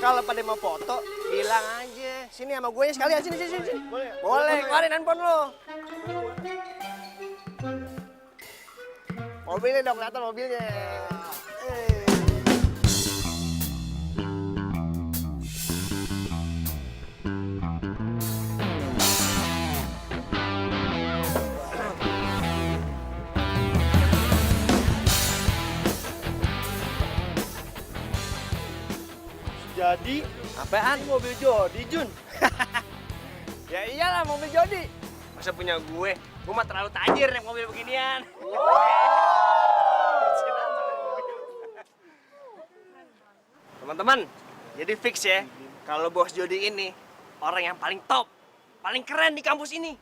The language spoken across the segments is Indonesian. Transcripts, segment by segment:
Kalau pada mau foto, bilang aja. Sini sama gue sekalian, sini. Boleh, keluarin handphone lo. Mobilnya dong, kelihatan mobilnya. Jadi, Apaan? ini mobil Jody, Jun. Ya iyalah mobil Jody. Masa punya gue? Gue mah terlalu tajir naik mobil beginian. Teman-teman, jadi fix ya. Kalau bos Jody ini orang yang paling top, paling keren di kampus ini.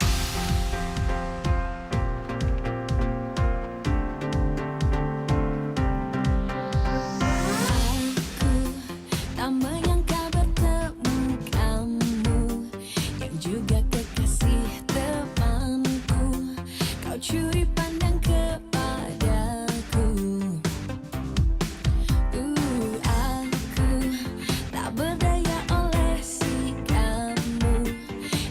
Tak menyangka bertemu kamu yang juga kekasih temanku. Kau curi pandang kepadaku. Aku tak berdaya oleh sikapmu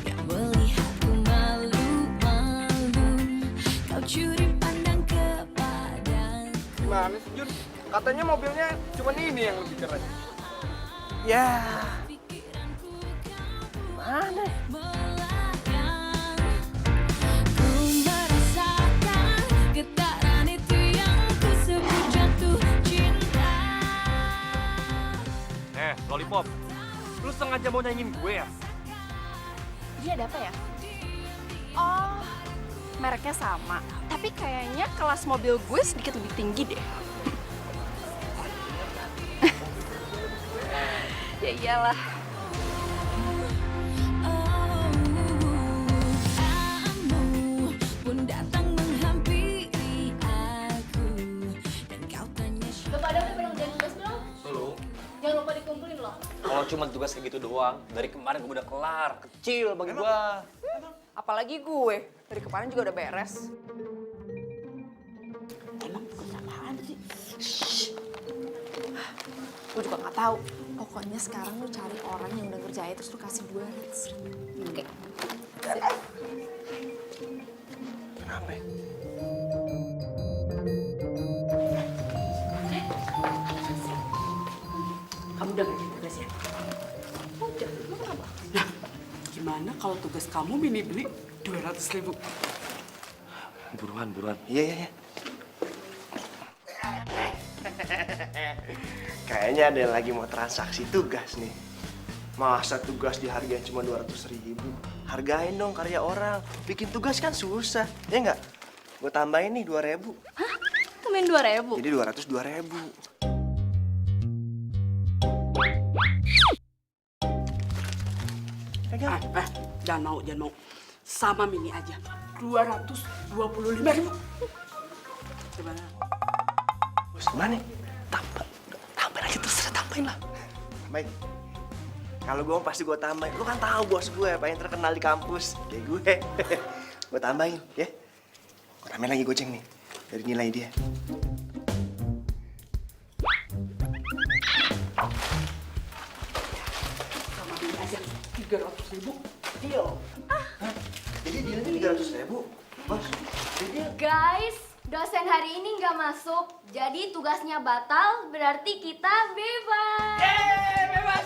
yang melihatku malu-malu. Kau curi pandang kepadaku. Gimana sih, Jun? Katanya mobilnya cuma ini yang lebih keren. Ya, mana? Ku merasakan getaran itu yang ku sebut jatuh cinta. Lollipop, lu sengaja mau nyanyiin gue ya? Dia ada apa ya? Oh, mereknya sama. Tapi kayaknya kelas mobil gue sedikit lebih tinggi deh. Ya iyalah. Kamu pun datang menghampiri aku dan kau tanya Bapak ada udah ngerjain tugas belum? Belum. Jangan lupa dikumpulin loh. Kalau cuma tugas kayak gitu doang, dari kemarin gue udah kelar. Kecil bagi gua. Apalagi gue. Dari kemarin juga udah beres. Gue juga nggak tahu. Pokoknya sekarang lu cari orang yang udah ngerjain terus lu kasih 200.000. Oke. Kenapa? Kamu udah ngerjain tugasnya? Udah, lu kenapa? Nah, gimana kalau tugas kamu Mini beli 200.000? Buruan. Iya. Kayaknya ada yang lagi mau transaksi tugas nih. Masa tugas dihargain cuma 200.000? Hargain dong karya orang. Bikin tugas kan susah, ya nggak? Gue tambahin nih 2.000. Hah? Tambahin 2.000? Jadi 200 2.000. Pegang. Jangan mau. Sama Mini aja. 225.000. Gimana? Bos, gimana? Tambahin aja terserah, tambahin lah. Baik. Kalau gue pasti gue tambahin. Lu kan tahu bos gue paling terkenal di kampus. Kayak gue. Gue tambahin, ya. Gue tambahin lagi goceng nih. Dari nilai dia. Sama Mini aja. 300.000. Deal. Hah? Jadi dealnya 300.000? Bos, jadi deal. Guys, dosen hari ini nggak masuk. Jadi tugasnya batal, berarti kita bebas. Bebas,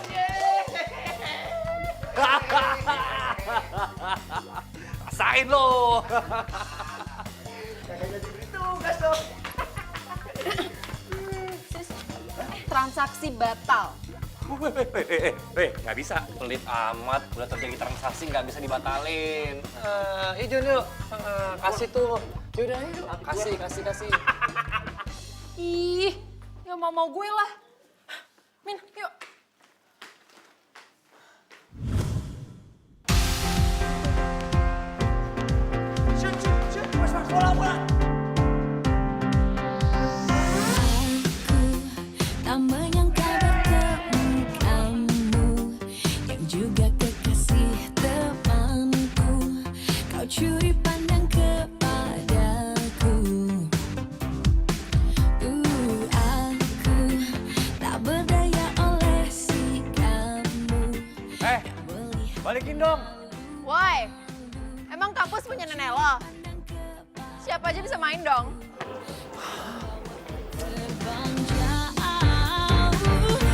Rasain lo. Kagak jadi beri tugas dong. Transaksi batal. Nggak bisa. Pelit amat, udah terjadi transaksi nggak bisa dibatalin. Jun yuk, kasih tuh. Yaudah, yuk. Kasih. Ih, ya mau gue lah. Min, yuk. Bola. tak menyangka bertemu kamu yang juga kekasih temanku. Kau curi pandang kepadaku. Aku tak berdaya oleh Balikin dong. Woi, emang kampus punya nenek lo? Siapa aja bisa main dong? Terbang jauh,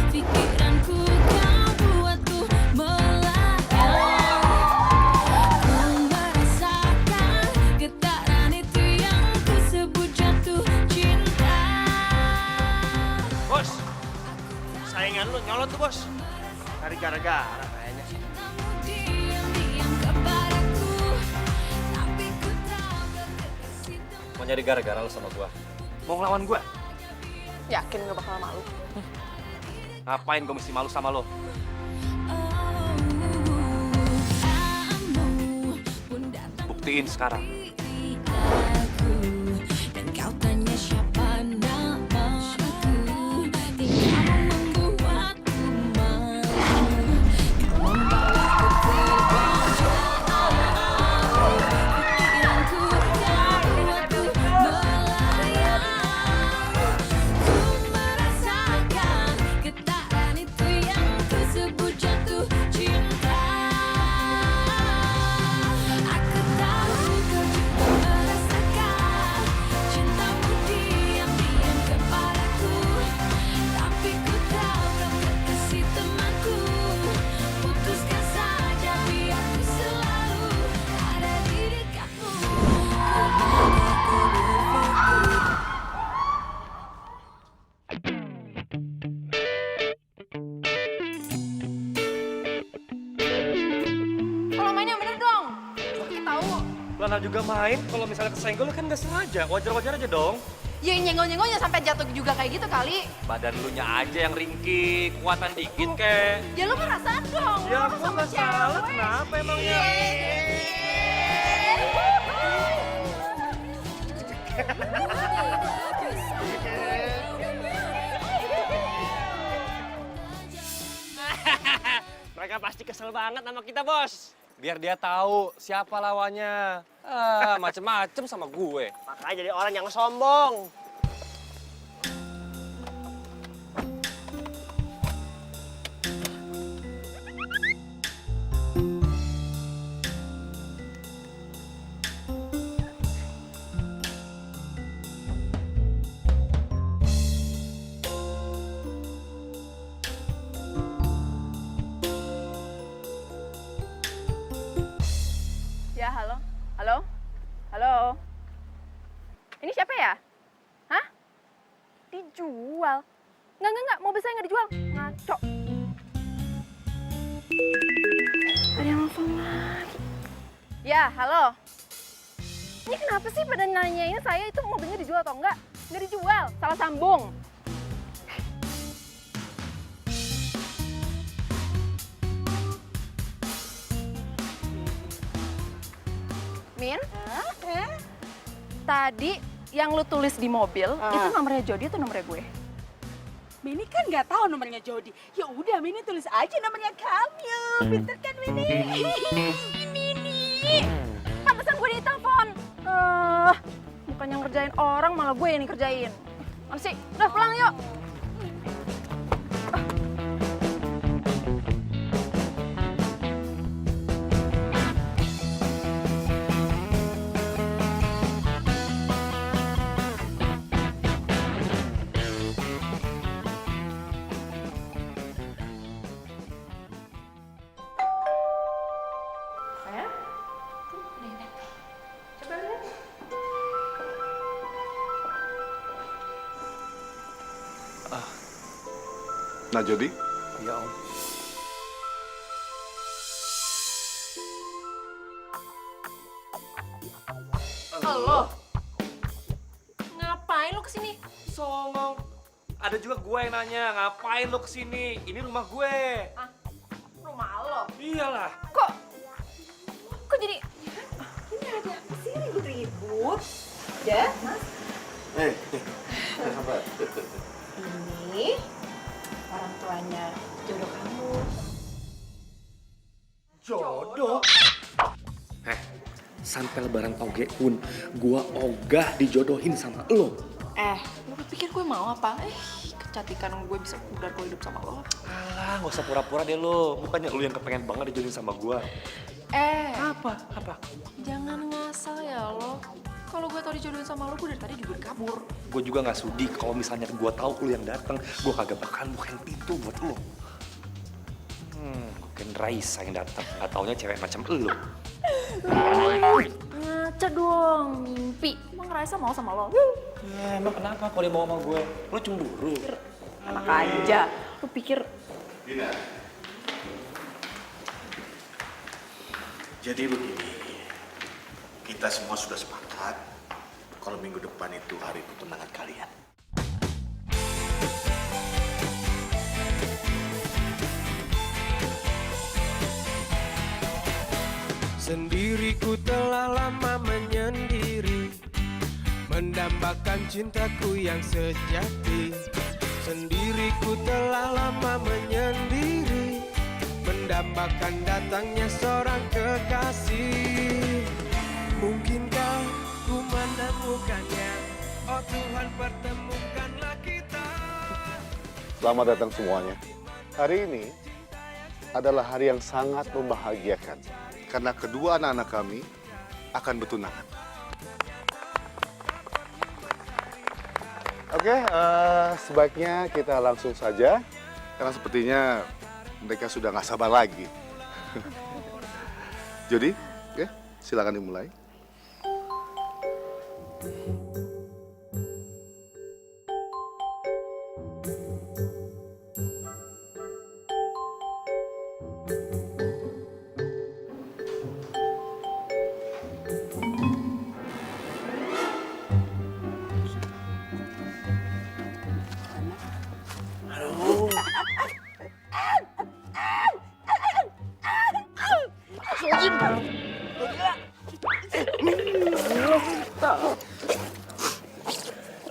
pikiranku kau buatku melayang. Ku merasakan getaran itu yang ku sebut jatuh cinta. Bos, saingan lu nyolot tuh bos. Cari gara-gara kayaknya. Kamu diam-diam kepadaku, tapi ku tahu kekasih teman. Mau nyari gara-gara lu sama gua. Mau ngelawan gua? Yakin gak bakal malu? Ngapain gua mesti malu sama lo? Kamu pun datang Buktiin sekarang. aku, dan kau tanya siapa namaku. Tinggal membuatku malu. Kau membawaku terbang jauh. Pikiranku kau buatku melayang. Ku merasakan getaran itu yang ku sebut jatuh cinta. Aku tahu kau juga merasakan cintamu diam-diam kepadaku, tapi ku tabrak kekasih temanku. Putuskan saja biar ku selalu ada di dekatmu. Ku berpikir Kalau mainnya bener dong. Sakit tahu. Lana juga main, kalau misalnya kesenggol kan nggak sengaja. Wajar-wajar aja dong. Ya nyenggol-nyenggolnya sampai jatuh juga kayak gitu kali. Badan lu nya aja yang ringkih, kekuatan dikit kek. Ya lu perasaan dong. Ya Lu gua sama nggak salah, cewek. kenapa emangnya? Mereka pasti kesel banget sama kita bos. Biar dia tahu siapa lawannya. Macem-macem sama gue. Makanya jadi orang yang sombong. Ya, halo. Halo? Halo? Ini siapa ya? Hah? Dijual? Enggak. Mobil saya nggak dijual. Ngaco. Ada yang nelfon lagi. Ya, halo. Ini kenapa sih pada nanyain saya itu mobilnya dijual atau enggak? Nggak dijual, salah sambung. Min? Tadi yang lu tulis di mobil, itu nomornya Jody atau nomornya gue? Mini kan nggak tahu nomornya Jody. Ya udah, Mini tulis aja nomornya kamu. Pinter kan, Mini? Mini! Pantesan gue ditelepon. Bukannya ngerjain orang, malah gue yang dikerjain. Mana sih? Udah pulang yuk. Nah, Jody, Ya om. Halo. Ngapain lu kesini? Songong. Ada juga gue yang nanya, ngapain lo kesini? Ini rumah gue. Ah, rumah lo. Iyalah. Kok jadi Ini ada apa sih ribut-ribut? Ya, Mas? Ini orang tuanya jodoh kamu. Jodoh? Sampai lebaran toge pun, gua ogah dijodohin sama lo. lu pikir gue mau apa? kecantikan gue bisa pudar kalau hidup sama lo. Alah, nggak usah pura-pura deh lo. Bukannya lu yang kepengen banget dijodohin sama gua. Apa? Jangan ngasal ya lo. Kalau gue tau dijodohin sama lo, gue dari tadi juga kabur. Gue juga nggak sudi kalau misalnya gue tahu lu yang datang, gue kagak bakalan bukain pintu buat lo. Bukan Raisa yang datang, nggak taunya cewek macam lo. Ngaca dong, mimpi. Emang Raisa mau sama lo? Ya, emang kenapa kalau dia mau sama gue? Lo cemburu. Enak aja. Lo pikir Dina. Jadi begini, kita semua sudah sepakat kalau minggu depan itu hari pertunangan kalian. Sendiriku telah lama menyendiri, mendambakan cintaku yang sejati. Sendiriku telah lama menyendiri, mendambakan datangnya seorang kekasih. Mungkinkah ku menemukannya? Oh Tuhan, pertemukanlah kita. Selamat datang semuanya. Hari ini adalah hari yang sangat membahagiakan karena kedua anak-anak kami akan bertunangan. Oke, sebaiknya kita langsung saja karena sepertinya mereka sudah nggak sabar lagi. Jody, ya, silakan dimulai.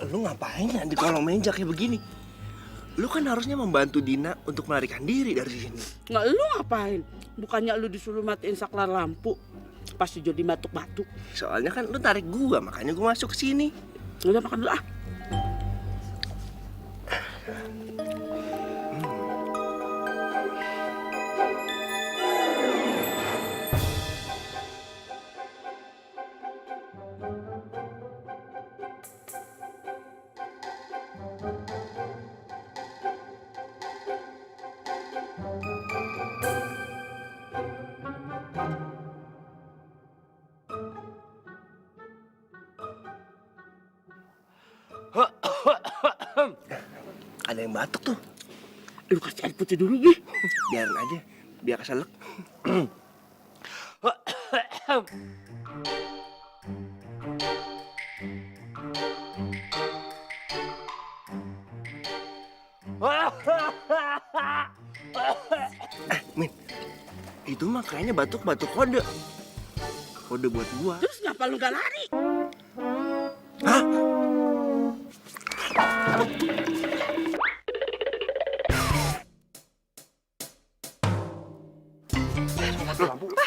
Lu ngapain ya di kolong meja kayak begini? Lu kan harusnya membantu Dina untuk melarikan diri dari sini. Nggak, lu ngapain? Bukannya lu disuruh matiin saklar lampu. Pasti jadi batuk-batuk. Soalnya kan lu tarik gua, makanya gua masuk ke sini. Udah makan dulu ah. Ada yang batuk tuh. Lu kasih air putih dulu, Gi. Biarin aja, biar keselak. Min, itu mah kayaknya batuk-batuk kode. Kode buat gua. Terus ngapa lu gak lari? Hah?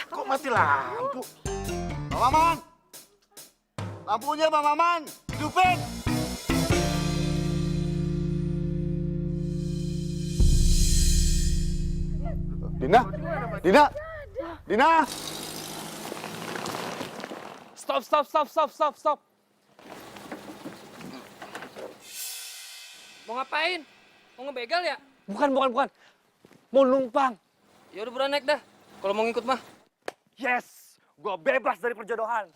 Kok mati lampu? Bang Maman! Lampunya Bang Maman! Hidupin! Dina! Dina! Dina! Stop. Mau ngapain? Mau ngebegal ya? Bukan. Mau numpang. Ya udah buruan naik dah. Kalau mau ngikut mah. Yes, gue bebas dari perjodohan.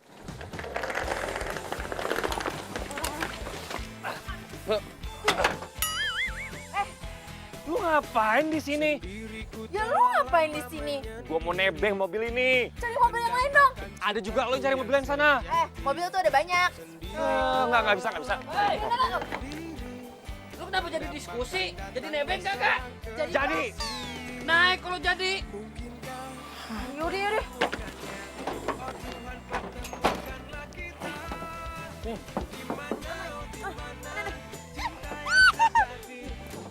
Lu ngapain di sini? Ya lu ngapain di sini? Gue mau nebeng mobil ini. Cari mobil yang lain dong. Ada juga lo yang cari mobil yang sana. Mobil tuh ada banyak. Nggak bisa. Hei! Lu kenapa jadi diskusi? Jadi nebeng kagak? Jadi. Naik kalau jadi. Yaudah.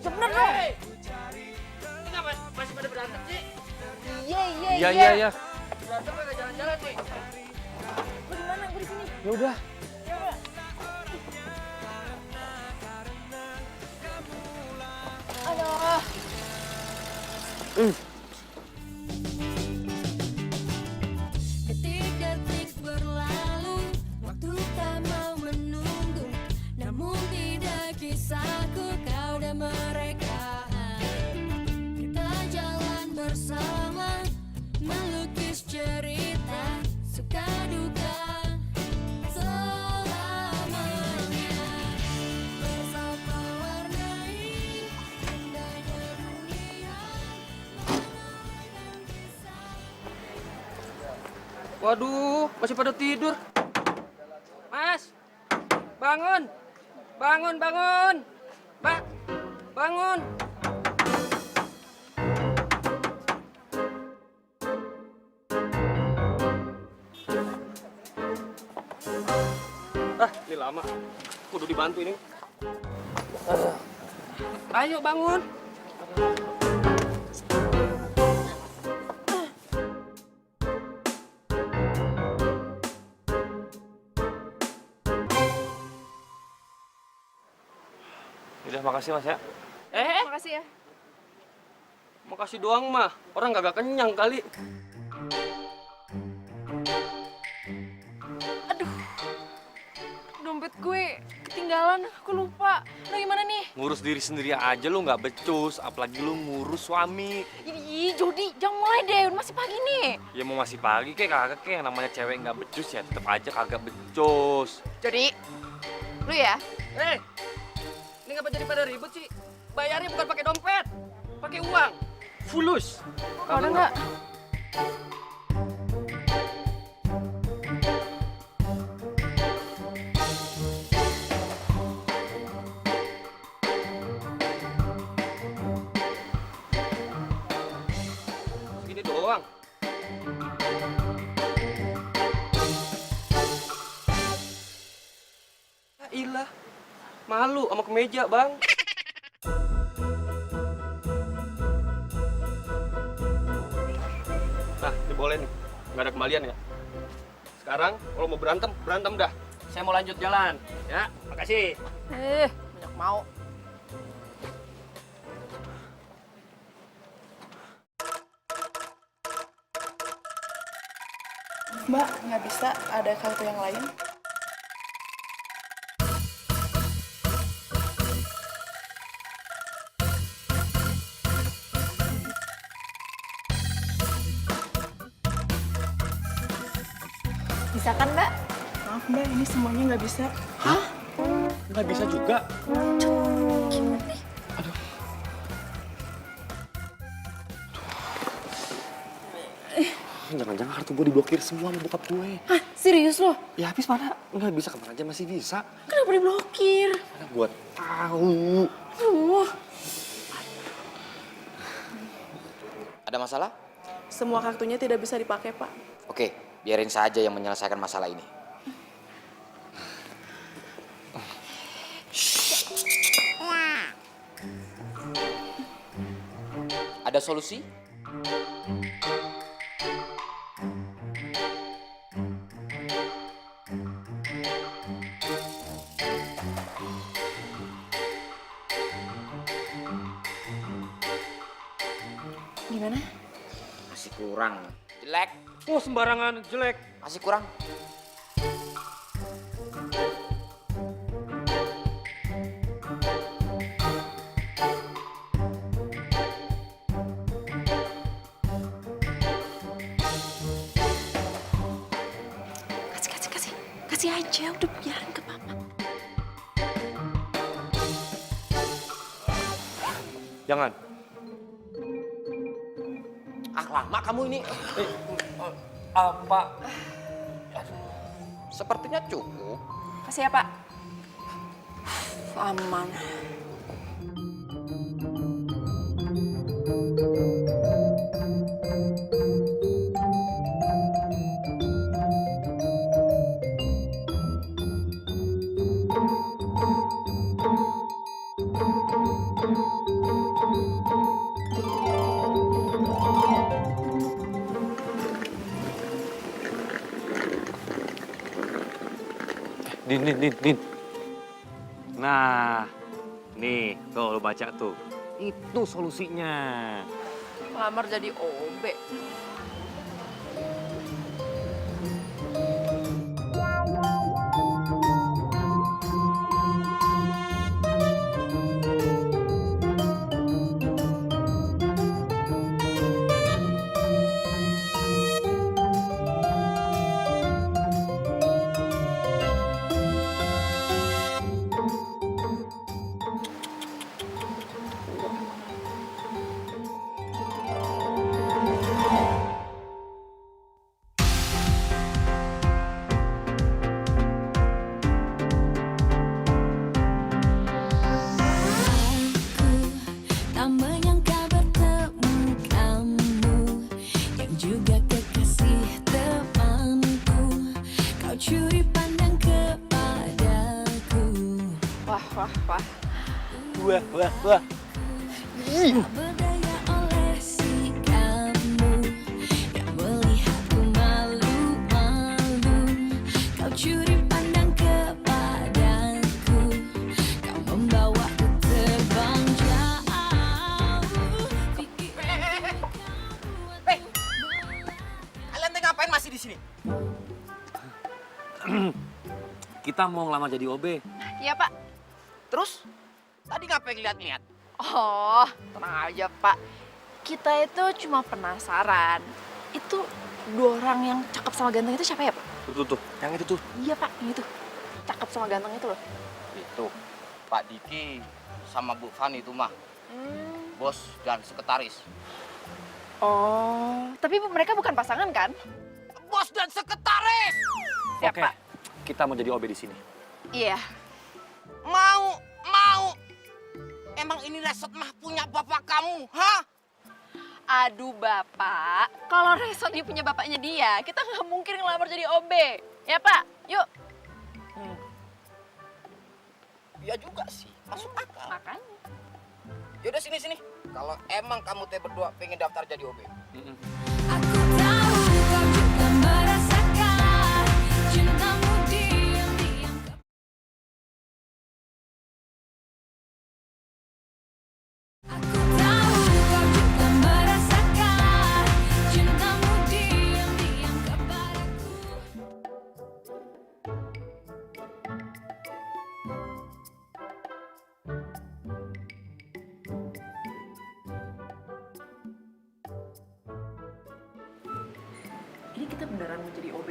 Sebenernya dong. Hei! Lu kenapa masih pada berantem sih? Iya. Berantem kagak jalan-jalan nih. Gue di mana? Gue di sini. Ya udah. Detik-detik berlalu, waktu tak mau menunggu. Namun tidak kisahku, kau dan mereka. Kita jalan bersama, melukis cerita, suka duka selamanya. Bersama warnai indahnya dunia. Waduh, masih pada tidur. Mas, bangun. Bangun, bangun. Mbak, bangun. Ini lama. Kudu dibantu ini. Ayo bangun. Udah, makasih Mas ya. Makasih ya. Makasih doang mah. Orang kagak kenyang kali. Dompet gue ketinggalan, aku lupa. Lo gimana nih? Ngurus diri sendiri aja lu nggak becus, apalagi lu ngurus suami. Ih, Jody, jangan mulai deh, udah masih pagi nih. Ya mau masih pagi kek kagak kek, namanya cewek nggak becus ya tetep aja kagak becus. Jody, lu ya? Ini ngapa jadi pada ribut sih? Bayarnya bukan pakai dompet, pakai uang. Fulus. Ada nggak? Segini doang. Ya ilah, malu sama kemeja bang. Nah, ini boleh nih, nggak ada kembalian ya. Sekarang kalau mau berantem, berantem dah. Saya mau lanjut jalan, ya. Makasih. Banyak mau. Mbak, nggak bisa ada kartu yang lain? Bisa kan, Mbak? Maaf Mbak, ini semuanya nggak bisa. Nggak bisa juga. Jangan-jangan kartu gue diblokir semua sama bokap gue. Hah, serius lo? Ya habis mana? Nggak bisa, kemana aja masih bisa. Kenapa diblokir? Karena gue tahu. Ada masalah? Semua kartunya tidak bisa dipakai, Pak. Oke, biarin saja yang menyelesaikan masalah ini. Ada solusi? Gimana? Masih kurang. Jelek. Oh, sembarangan jelek. Masih kurang. Kasih aja, udah biarin ke Papa. Jangan. Ah, lama kamu ini. Apa? Sepertinya cukup. Kasih ya, Pak. Aman. Din. Nah, nih, tuh lo baca tuh. Itu solusinya. Ngelamar jadi OB. Tak menyangka bertemu kamu yang juga kekasih temanku. Kau curi pandang kepadaku. Wah. Wah. Tak berdaya oleh si kamu yang melihatku malu-malu. Kau curi pandang kepadaku. Kau membawaku terbang jauh. Kalian teh ngapain masih di sini? Kita mau ngelamar jadi OB. Iya, Pak. Terus? Tadi ngapain lihat-lihat? Oh, tenang aja, Pak. Kita itu cuma penasaran. Itu dua orang yang cakep sama ganteng itu siapa ya, Pak? Tuh. Yang itu tuh. Iya, Pak, yang itu. Cakep sama ganteng itu loh. Itu, Pak Diki sama Bu Fani itu mah. Bos dan sekretaris. Oh, tapi mereka bukan pasangan kan? Bos dan sekretaris! Siap, Oke, Pak. kita mau jadi OB di sini. Iya. Mau. Emang ini resort mah punya bapak kamu, hah? Aduh, Bapak. Kalau resort ini punya bapaknya dia, kita nggak mungkin ngelamar jadi OB. Ya, Pak? Yuk. Ya juga sih, masuk akal. Makanya. Yaudah sini. Kalau emang kamu teh berdua pengen daftar jadi OB. Aku tahu kau juga merasakan cintamu diam-diam. Aku tahu kau juga merasakan cintamu diam-diam kepadaku. Ini kita beneran mau jadi OB.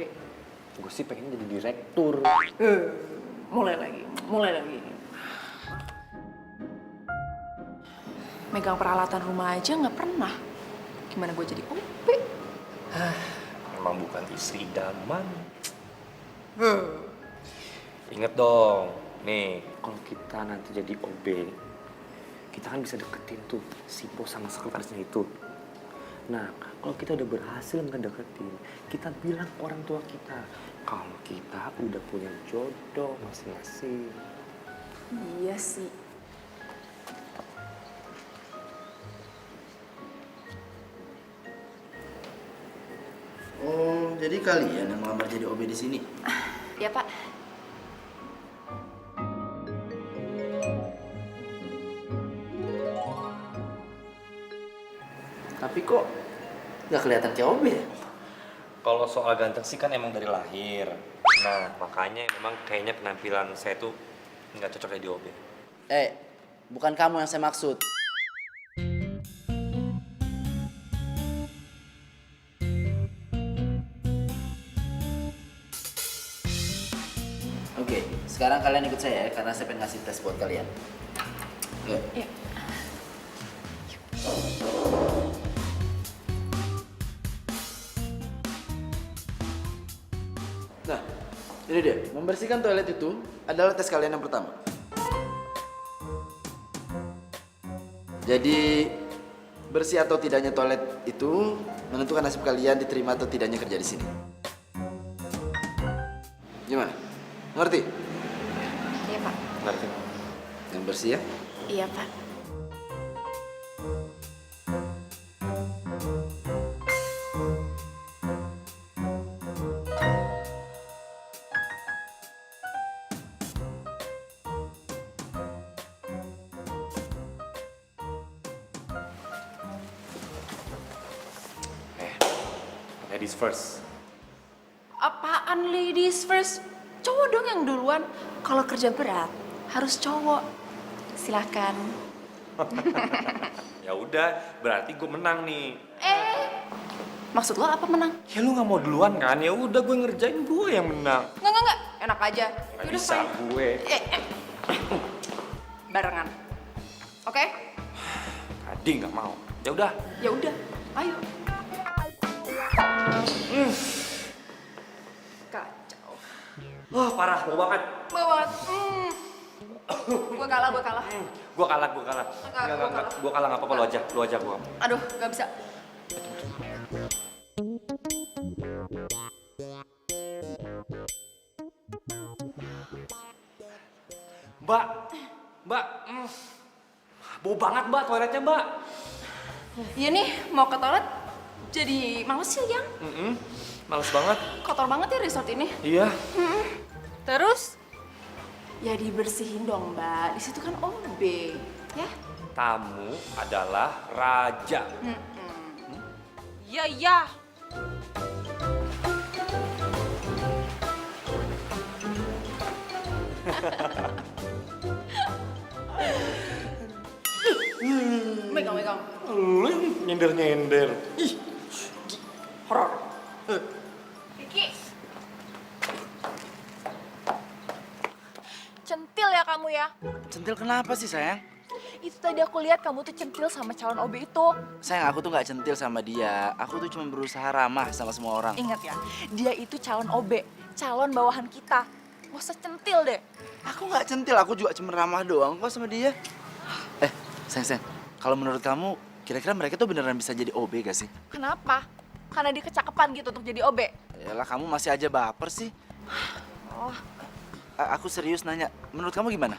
Gue sih pengen jadi direktur. Mulai lagi. Megang peralatan rumah aja nggak pernah. Gimana gue jadi OB? Emang bukan istri idaman. Ingat dong, nih kalau kita nanti jadi OB, kita kan bisa deketin tuh si bos sama sekretarisnya itu. Nah, kalau kita udah berhasil ngedeketin, kita bilang ke orang tua kita kalau kita udah punya jodoh masing-masing. Iya sih. Oh, jadi kalian yang melamar jadi OB di sini? Ya, Pak. Tapi kok nggak kelihatan kayak OB ya? Kalau soal ganteng sih kan emang dari lahir. Nah, makanya memang kayaknya penampilan saya tuh nggak cocok jadi OB. Bukan kamu yang saya maksud. Oke, sekarang kalian ikut saya ya, karena saya pengen ngasih tes buat kalian. Yuk. Iya. Nah, ini dia. Membersihkan toilet itu adalah tes kalian yang pertama. Jadi, bersih atau tidaknya toilet itu menentukan nasib kalian diterima atau tidaknya kerja di sini. Gimana? Ngerti? Iya, Pak. Ngerti. Yang bersih ya? Iya, Pak. ladies first. Apaan ladies first? Cowok dong yang duluan. Kalau kerja berat harus cowok. Silakan. Ya udah, berarti gue menang nih. Maksud lo apa menang? Ya lu nggak mau duluan kan? Ya udah gue ngerjain, gue yang menang. Nggak. Enak aja. Gak Yaudah, bisa fine. gue. Barengan. Oke? Tadi nggak mau. Ya udah. Ya udah. Ayo. Kacau. Wah parah, mau banget. Mau banget. Gue kalah. Gue kalah. Enggak. Gue kalah nggak apa-apa, lu aja gue. Aduh, gak bisa. Mbak, bau banget mbak toiletnya mbak. Iya nih, mau ke toilet jadi males sih, Yang. Males banget. Kotor banget ya resort ini. Iya. Terus? Ya dibersihin dong, Mbak. Di situ kan OB, ya? Tamu adalah raja. Iya. Megang. Lu nyender. Ih, Horor. Vicky. Centil ya kamu ya? Centil kenapa sih sayang? Itu tadi aku lihat kamu tuh centil sama calon OB itu. Sayang, aku tuh nggak centil sama dia. Aku tuh cuma berusaha ramah sama semua orang. Ingat ya, dia itu calon OB, calon bawahan kita. Gak usah centil deh. Aku nggak centil, aku juga cuma ramah doang kok sama dia. Sayang, kalau menurut kamu, kira-kira mereka tuh beneran bisa jadi OB gak sih? Kenapa? Karena dia kecakepan gitu untuk jadi OB. Yalah, kamu masih aja baper sih. Oh. Aku serius nanya, menurut kamu gimana?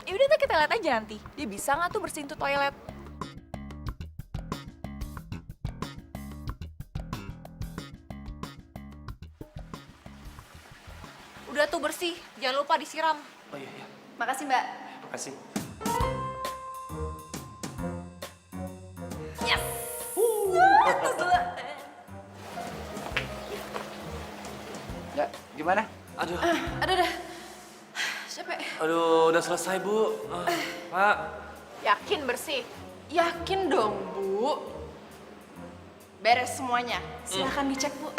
Ya udah kita lihat aja nanti. Dia bisa nggak tuh bersihin tuh toilet? Udah tuh bersih, jangan lupa disiram. Oh iya. Makasih Mbak. Makasih. Yes. Ya, gimana? Aduh. Aduh dah. Capek. Aduh, udah selesai bu. Pak. Yakin bersih? Yakin dong Bu. Beres semuanya. Silahkan dicek Bu.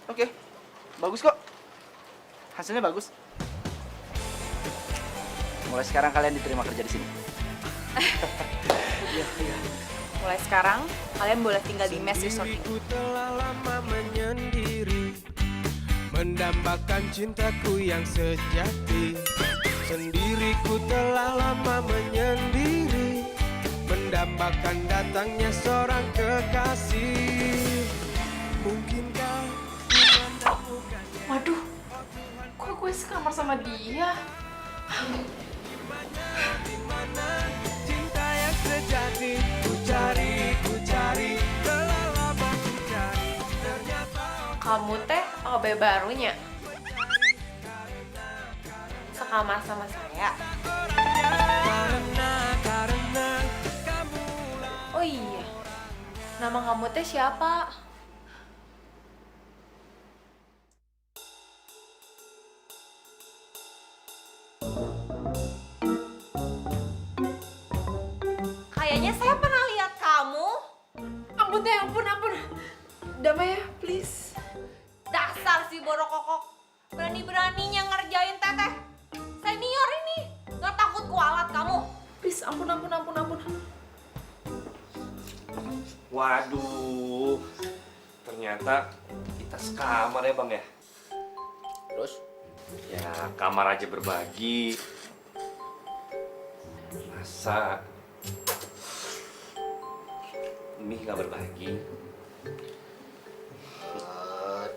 Oke, bagus kok. Hasilnya bagus. Mulai sekarang kalian diterima kerja di sini. Mulai sekarang, kalian boleh tinggal di mes resort ini. Ku telah lama menyendiri, mendambakan cintaku yang sejati. Sendiriku telah lama menyendiri, mendambakan datangnya seorang kekasih. Mungkinkah ku menemukannya? Waduh, kok gue sekamar sama dia? Dimana cinta yang sejati? Ku cari, telah lama ku cari. Ternyata Kamu teh OB barunya? Sekamar sama saya? karena kamu. Oh iya, nama kamu teh siapa? Kayaknya saya pernah lihat kamu. Ampun teh, ampun. Damai ya, please. Dasar si borokokok. Berani-beraninya ngerjain teteh. Senior ini. Gak takut kualat kamu. Please, ampun. Waduh. Ternyata kita sekamar ya bang ya. Terus? Ya kamar aja berbagi. Masa ini nggak berbagi?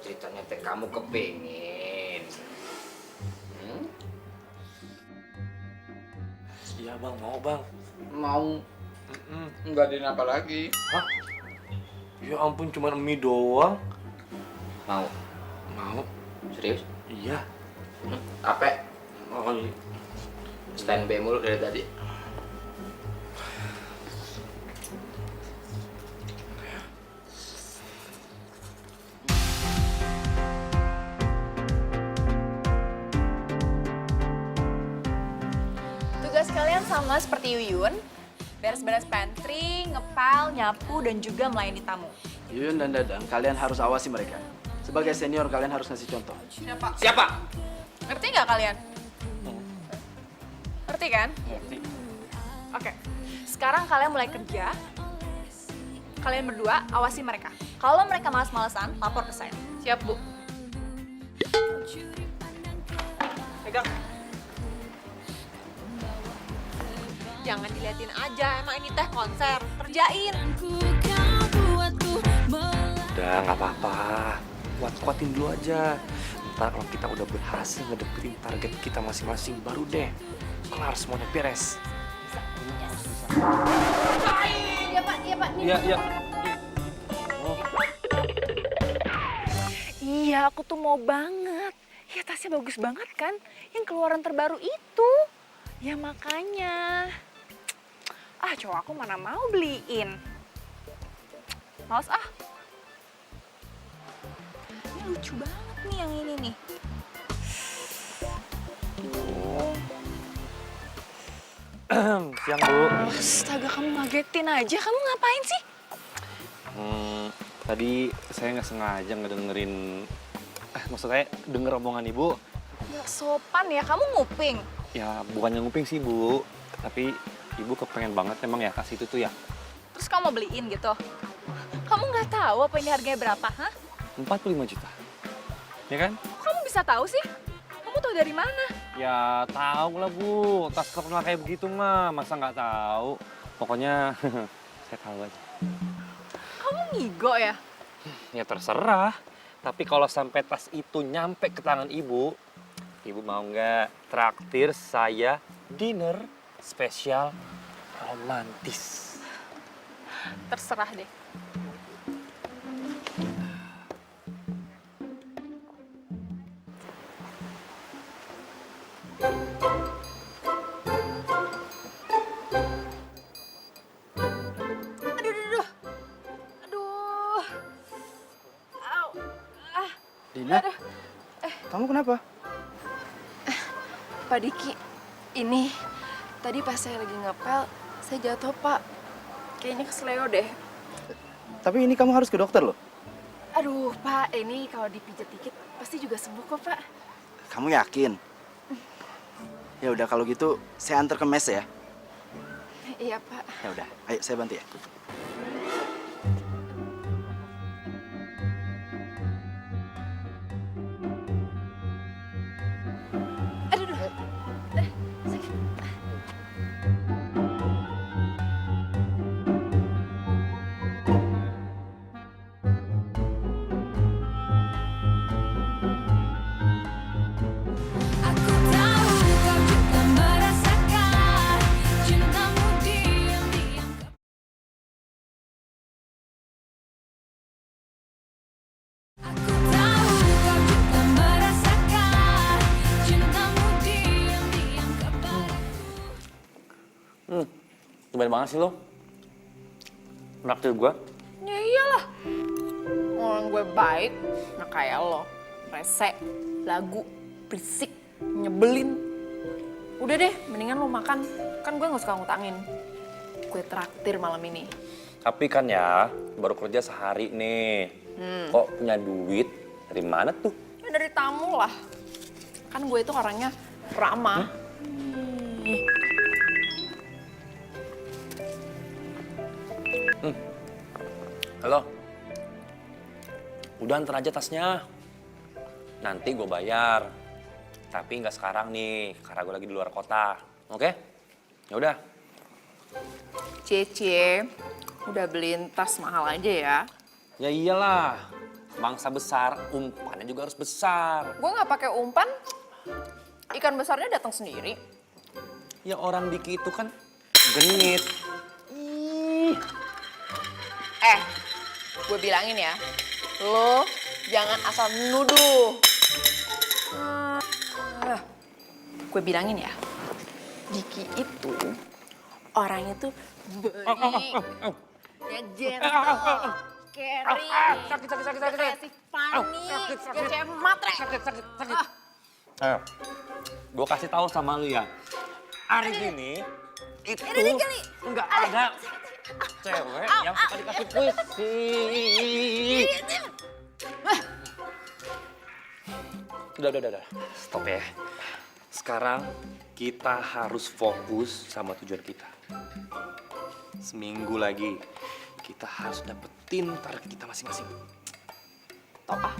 Ceritanya teh kamu kepingin. Iya bang, mau bang. Mau? Nggak ada apa lagi. Hah? Ya ampun, cuma mie doang. Mau? Serius? Iya. Apa? Oh iya. Stand by mulu dari tadi. sama seperti Yuyun, beres-beres pantry, ngepel, nyapu, dan juga melayani tamu. Yuyun dan Dadang, kalian harus awasi mereka. Sebagai senior, kalian harus ngasih contoh. Siapa? Ngerti nggak kalian? Ngerti kan? Ngerti. Oke, sekarang kalian mulai kerja. Kalian berdua awasi mereka. Kalau mereka malas-malasan, lapor ke saya. Siap, Bu. Pegang. Jangan diliatin aja, emang ini teh konser. Kerjain. Udah, nggak apa-apa. Kuat-kuatin dulu aja. Ntar kalau kita udah berhasil ngedeketin target kita masing-masing, baru deh kelar semuanya beres. Iya Pak, iya Pak. Iya, iya. Iya, aku tuh mau banget. Ya tasnya bagus banget kan? Yang keluaran terbaru itu. Ya makanya. Ah, cowok aku mana mau beliin. Males ah. Ini lucu banget nih yang ini nih. Siang, Bu. Astaga, kamu ngagetin aja. Kamu ngapain sih? Tadi saya nggak sengaja ngedengerin, maksud saya denger omongan Ibu. Ya sopan ya, kamu nguping. Ya bukannya nguping sih, Bu. Tapi Ibu kepengen banget emang ya kasih itu tuh ya. Terus kamu mau beliin gitu? Kamu nggak tahu apa ini harganya berapa, hah? 45 juta. Ya kan? Kok kamu bisa tahu sih? Kamu tahu dari mana? Ya tahu lah, Bu. Tas terkenal kayak begitu mah, masa nggak tahu. Pokoknya saya tahu aja. Kamu ngigo ya? Ya terserah. Tapi kalau sampai tas itu nyampe ke tangan Ibu, Ibu mau nggak traktir saya dinner spesial romantis? Terserah deh. Dina, kamu kenapa? Pak Diki, ini tadi pas saya lagi ngepel, saya jatuh Pak. Kayaknya kesleo deh. Tapi ini kamu harus ke dokter loh. Aduh Pak, ini kalau dipijat dikit pasti juga sembuh kok Pak. Kamu yakin? Ya udah kalau gitu saya antar ke mes ya. Iya Pak. Ya udah, ayo saya bantu ya. Aku tahu kau juga merasakan cintamu diam-diam. Aku tahu kau juga merasakan cintamu diam-diam kepadaku. Tumben banget sih lo. Naktir gua. Ya iyalah. Orang gue baik, nah kayak lo. Rese, lagu, berisik, nyebelin. Udah deh, mendingan lo makan. Kan gue gak suka ngutangin. Gue traktir malam ini. Tapi kan ya, baru kerja sehari nih. Kok punya duit? Dari mana tuh? Ya dari tamu lah. Kan gue itu orangnya ramah. Halo. Udah antar aja tasnya. Nanti gue bayar. Tapi nggak sekarang nih, karena gue lagi di luar kota. Oke? Ya udah. Cie, udah beliin tas mahal aja ya. Ya iyalah. Bangsa besar, umpannya juga harus besar. Gue nggak pakai umpan, ikan besarnya datang sendiri. Ya orang Diki itu kan genit. Gue bilangin ya, lo jangan asal nuduh. Gue bilangin ya, Diki itu orangnya tuh baik, ya gentle, caring, kreatif, panik, kayak matre. Gue kasih tahu sama lu ya, hari ini Itu Ini nih kali. nggak ada cewek yang suka dikasih puisi. Udah. Stop ya. Sekarang kita harus fokus sama tujuan kita. Seminggu lagi kita harus dapetin target kita masing-masing. Top ah.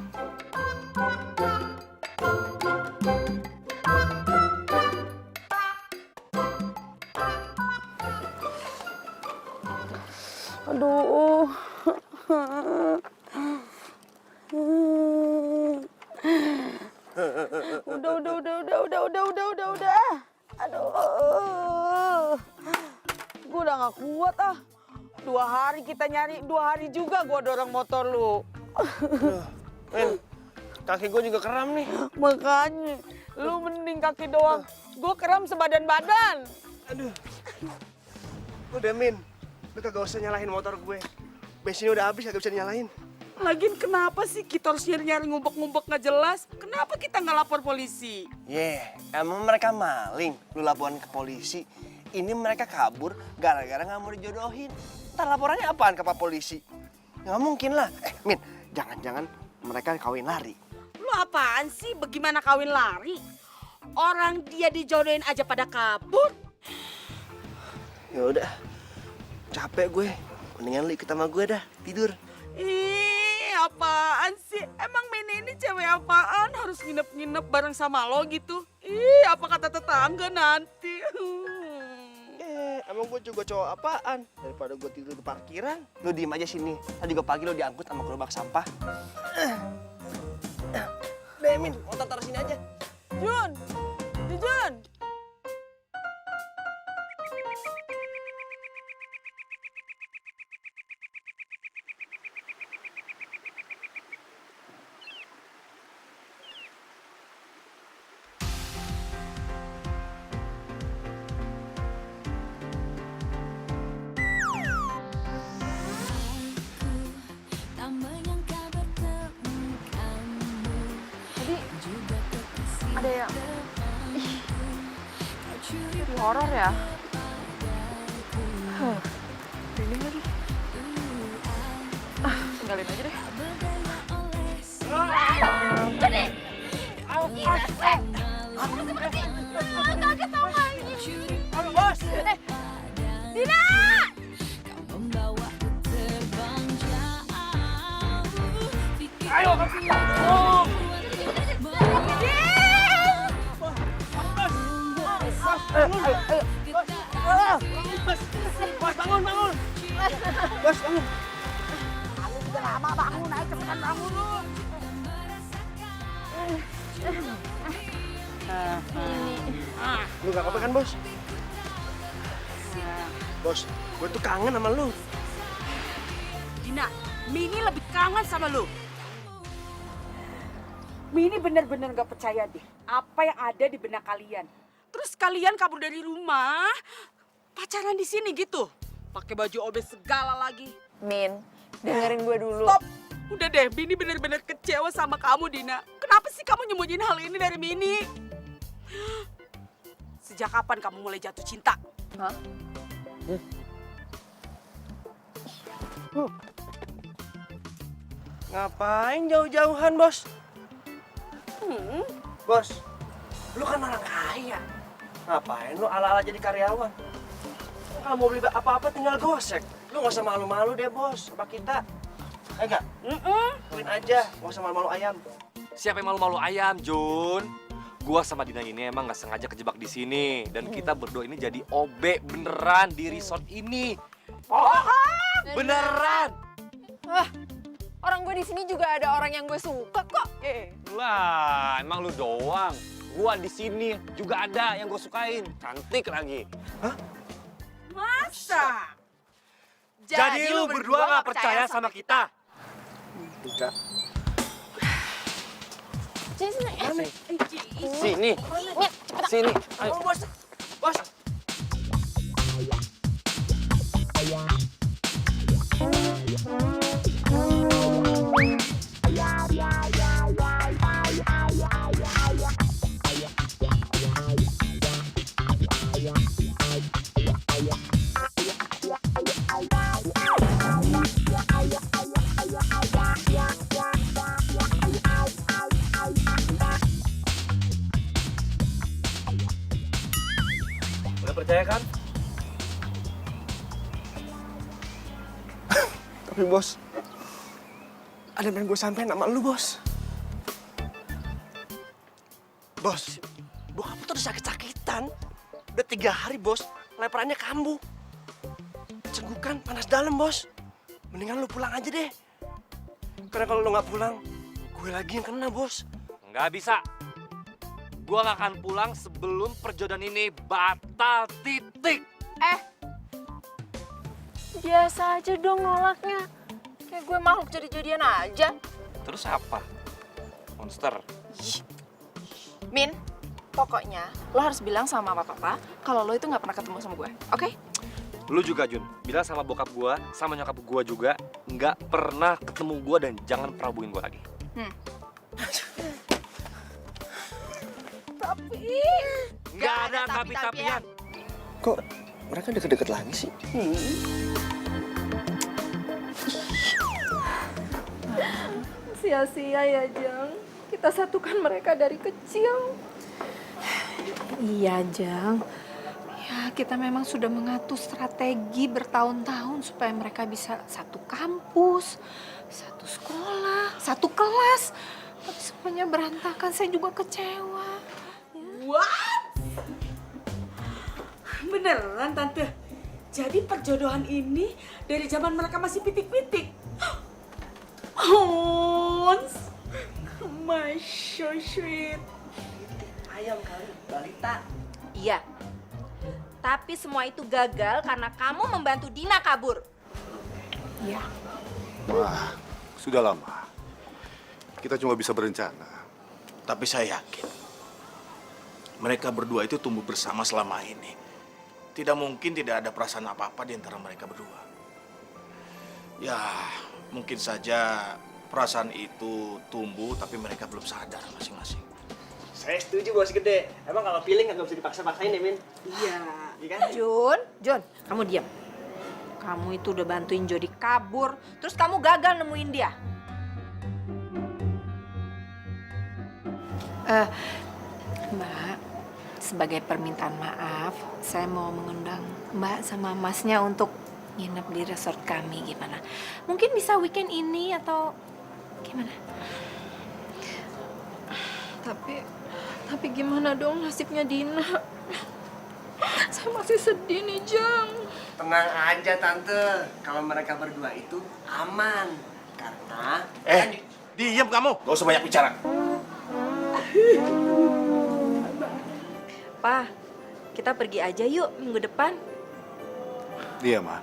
Aduh. Udah. Aduh. Gue udah gak kuat ah. 2 hari kita nyari, 2 hari juga gue dorong motor lu. Men, kaki gue juga kram nih. Makanya, lu mending kaki doang. Gue kram sebadan-badan. Aduh. Udah, Min. Lu kagak usah nyalahin motor gue. Bensinnya udah habis, kagak bisa nyalain. Lagian kenapa sih kita harus nyari-nyari ngumpet-ngumpet nggak jelas? Kenapa kita nggak lapor polisi? Emang mereka maling, lu laporan ke polisi. Ini mereka kabur gara-gara nggak mau dijodohin. Ntar laporannya apaan ke Pak Polisi? Nggak mungkin lah. Min, jangan-jangan mereka kawin lari. Lu apaan sih? Bagaimana kawin lari? Orang dia dijodohin aja pada kabur. Ya udah, capek gue. Mendingan lu ikut sama gue dah, tidur. Ih, apaan sih? Emang Mini ini cewek apaan? Harus nginep-nginep bareng sama lo gitu? Ih, apa kata tetangga nanti? Emang gue juga cowok apaan? Daripada gue tidur di parkiran. Lu diem aja sini. Tadi gue pagi lu diangkut sama gerobak sampah. Min, motor taruh sini aja. Jun! Tak menyangka bertemu kamu. Juga kekasih Ada yang jadi horor ya? Merinding lagi. Tinggalin aja deh. Jadi, kaget tau gak ini? Bos! Dina! Ayo, Bos, bangun! Bos, bangun! Aku udah lama bangun, ayo cepetan bangun lu. Lu gak apa-apa kan, Bos? Bos, gue tuh kangen sama lu. Dina, Mini lebih kangen sama lu. Mini bener-bener gak percaya deh apa yang ada di benak kalian. Terus kalian kabur dari rumah, pacaran di sini gitu. Pakai baju obes segala lagi. Min, dengerin gue dulu. Stop. Udah deh, Mini bener-bener kecewa sama kamu, Dina. Kenapa sih kamu nyembunyiin hal ini dari Mini? Sejak kapan kamu mulai jatuh cinta? Hah? Ngapain jauh-jauhan, Bos? Bos, lu kan orang kaya. Ngapain lu ala-ala jadi karyawan? Kalau mau beli apa-apa tinggal gosek. Lu gak usah malu-malu deh, Bos, sama kita. Enggak? Kawin aja, gak usah malu-malu ayam. Siapa yang malu-malu ayam, Jun? Gua sama Dina ini emang nggak sengaja kejebak di sini dan kita berdua ini jadi OB beneran di resort ini. Beneran. Wah, orang gue di sini juga ada orang yang gue suka kok. Lah, emang lu doang. Gua di sini juga ada yang gue sukain. Cantik lagi. Hah? Masa? Jadi lu berdua nggak percaya sama kita? Enggak. Sini. Sini. Sini. Ayo. Bos. Bos. percaya kan? Tapi bos, ada yang pengen gue sampein sama lu bos. Bos, bokap tuh udah sakit-sakitan. Udah 3 hari bos, leperannya kambuh. Cenggukan, panas dalam bos. Mendingan lu pulang aja deh. Karena kalau lu nggak pulang, gue lagi yang kena bos. Nggak bisa. Gua nggak akan pulang sebelum perjodohan ini batal titik. Biasa aja dong nolaknya. Kayak gue makhluk jadi-jadian aja. Terus apa? Monster. Min, pokoknya lo harus bilang sama papa kalau lo itu nggak pernah ketemu sama gue, oke? Lu juga Jun, bilang sama bokap gua, sama nyokap gua juga nggak pernah ketemu gua dan jangan pernah hubungin gua lagi. Tapi nggak ada tapi-tapian. Kok mereka deket-deket lagi sih? Sia-sia ya, Jang. Kita satukan mereka dari kecil. Iya, Jang. Ya, kita memang sudah mengatur strategi bertahun-tahun supaya mereka bisa satu kampus, satu sekolah, satu kelas. Tapi semuanya berantakan, saya juga kecewa. What? Beneran, Tante? Jadi perjodohan ini dari zaman mereka masih pitik-pitik? Hans, my so sweet. Ayam kali, balita. Iya. Tapi semua itu gagal karena kamu membantu Dina kabur. Iya. Wah, sudah lama. Kita cuma bisa berencana. Tapi saya yakin mereka berdua itu tumbuh bersama selama ini. Tidak mungkin tidak ada perasaan apa-apa di antara mereka berdua. Ya, mungkin saja perasaan itu tumbuh tapi mereka belum sadar masing-masing. Saya setuju bos gede. Emang kalau feeling nggak bisa dipaksa-paksain ya, Min? Iya. Iya kan? Jun, kamu diam. Kamu itu udah bantuin Jody kabur, terus kamu gagal nemuin dia. Mbak, sebagai permintaan maaf, saya mau mengundang Mbak sama Masnya untuk nginep di resort kami, gimana? Mungkin bisa weekend ini atau gimana? Tapi gimana dong nasibnya Dina? Saya masih sedih nih, Jang. Tenang aja, Tante. Kalau mereka berdua itu aman. Karena... Diam kamu. Gak usah banyak bicara. Pa, kita pergi aja yuk minggu depan. Iya, Ma.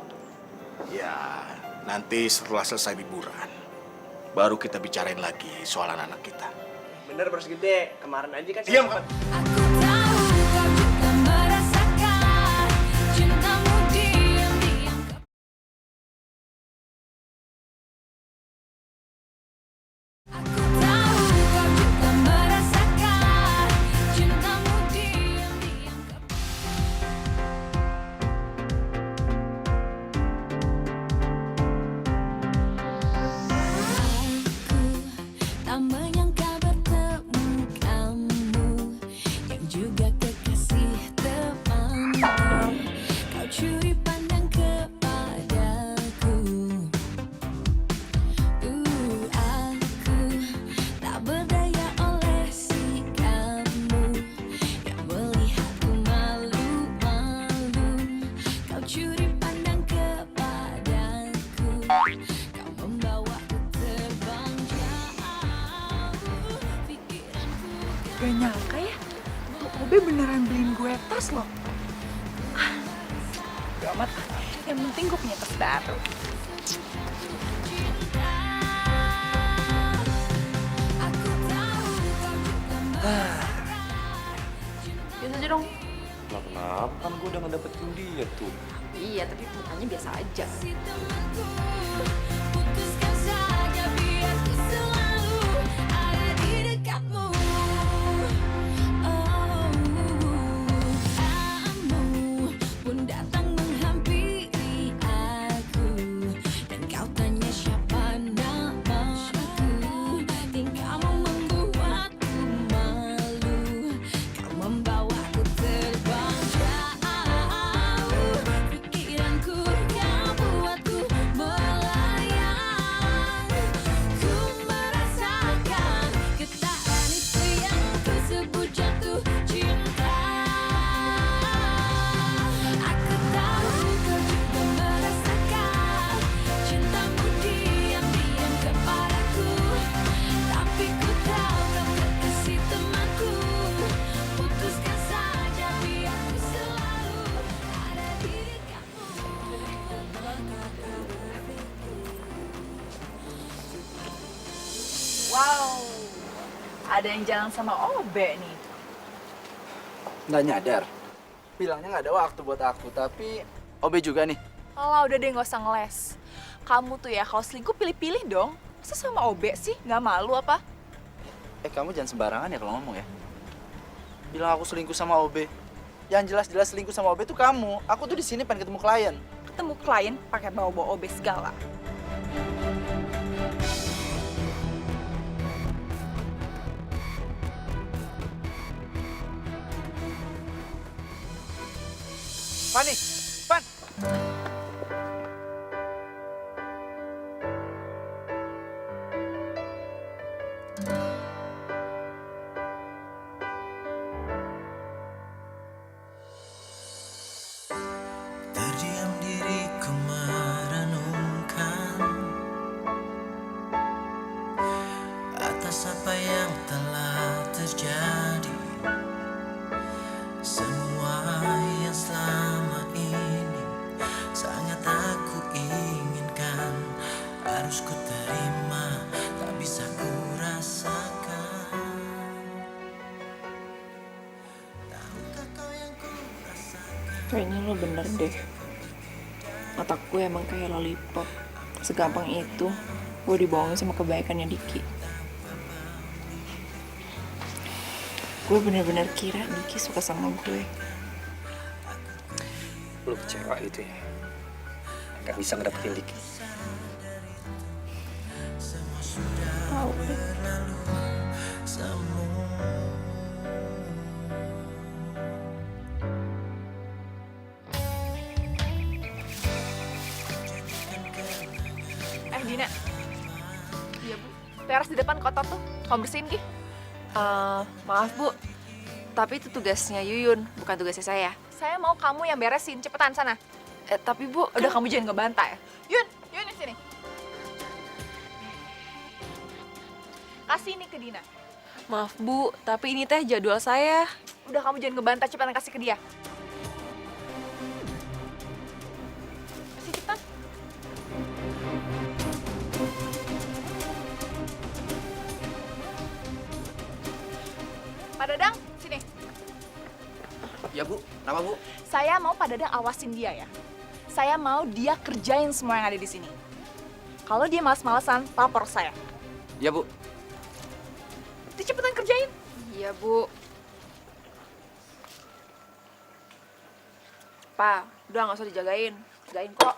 Ya, nanti setelah selesai liburan, baru kita bicarain lagi soal anak-anak kita. Bener bos gede. Kemarin aja kan... Diam kamu. Tak menyangka bertemu kamu yang juga kekasih temanku. Kau curi pandang kepadaku. Aku tak berdaya oleh sikapmu yang melihatku malu-malu. Kau curi pandang kepadaku. Kau membawaku terbang jauh. Gak nyangka ya, tuh Obe beneran beliin gue tas loh. Gak amat, yang penting gue punya tas baru. Biasa aja dong. Kenapa? Kan gue udah ngedapetin dia tuh. Iya, tapi mukanya biasa aja. Putuskan saja biar ku selalu ada di dekatmu. Oh, kamu pun datang menghampiri aku dan kau tanya siapa namaku. Tingkahmu membuatku malu. Kau membawaku terbang jauh. ada yang jalan sama Obe nih. Nggak nyadar. Bilangnya nggak ada waktu buat aku, tapi Obe juga nih. Alah, udah deh nggak usah ngeles. Kamu tuh ya kalau selingkuh pilih-pilih dong. Masa sama Obe sih? Nggak malu apa? Kamu jangan sembarangan ya kalau ngomong ya. Bilang aku selingkuh sama Obe. Yang jelas-jelas selingkuh sama Obe tuh kamu. Aku tuh di sini pengen ketemu klien. Ketemu klien pakai bawa-bawa Obe segala. Fani, Fan. Terdiam diriku merenungkan atas apa yang telah terjadi. Semua yang selama ini sangat aku inginkan, harus ku terima, tak bisa ku rasakan. Tahukah kau yang ku rasakan? Kayaknya lo bener deh. Otak gue emang kayak lollipop. Segampang itu gue dibohongin sama kebaikannya Diki. Gue bener-bener kira Diki suka sama gue. Lo kecewa itu ya? Gak bisa ngedapetin Diki. Tahu. Dina. Iya, Bu. Teras di depan kotor tuh. Kamu bersihin, Ki. Maaf Bu, tapi itu tugasnya Yuyun, bukan tugasnya saya. Saya mau kamu yang beresin. Cepetan sana. Tapi Bu, Udah kamu jangan ngebantah ya. Yun di sini. Kasih ini ke Dina. Maaf Bu, tapi ini teh jadwal saya. Udah kamu jangan ngebantah, cepetan kasih ke dia. Kasih cepetan. Pak Dadang, sini. Ya Bu, nama Bu? Saya mau Pak Dadang awasin dia ya. Saya mau dia kerjain semua yang ada di sini. Kalau dia malas-malasan, lapor saya. Ya Bu. Dia cepetan kerjain. Iya Bu. Pa, udah nggak usah dijagain. Jagain kok.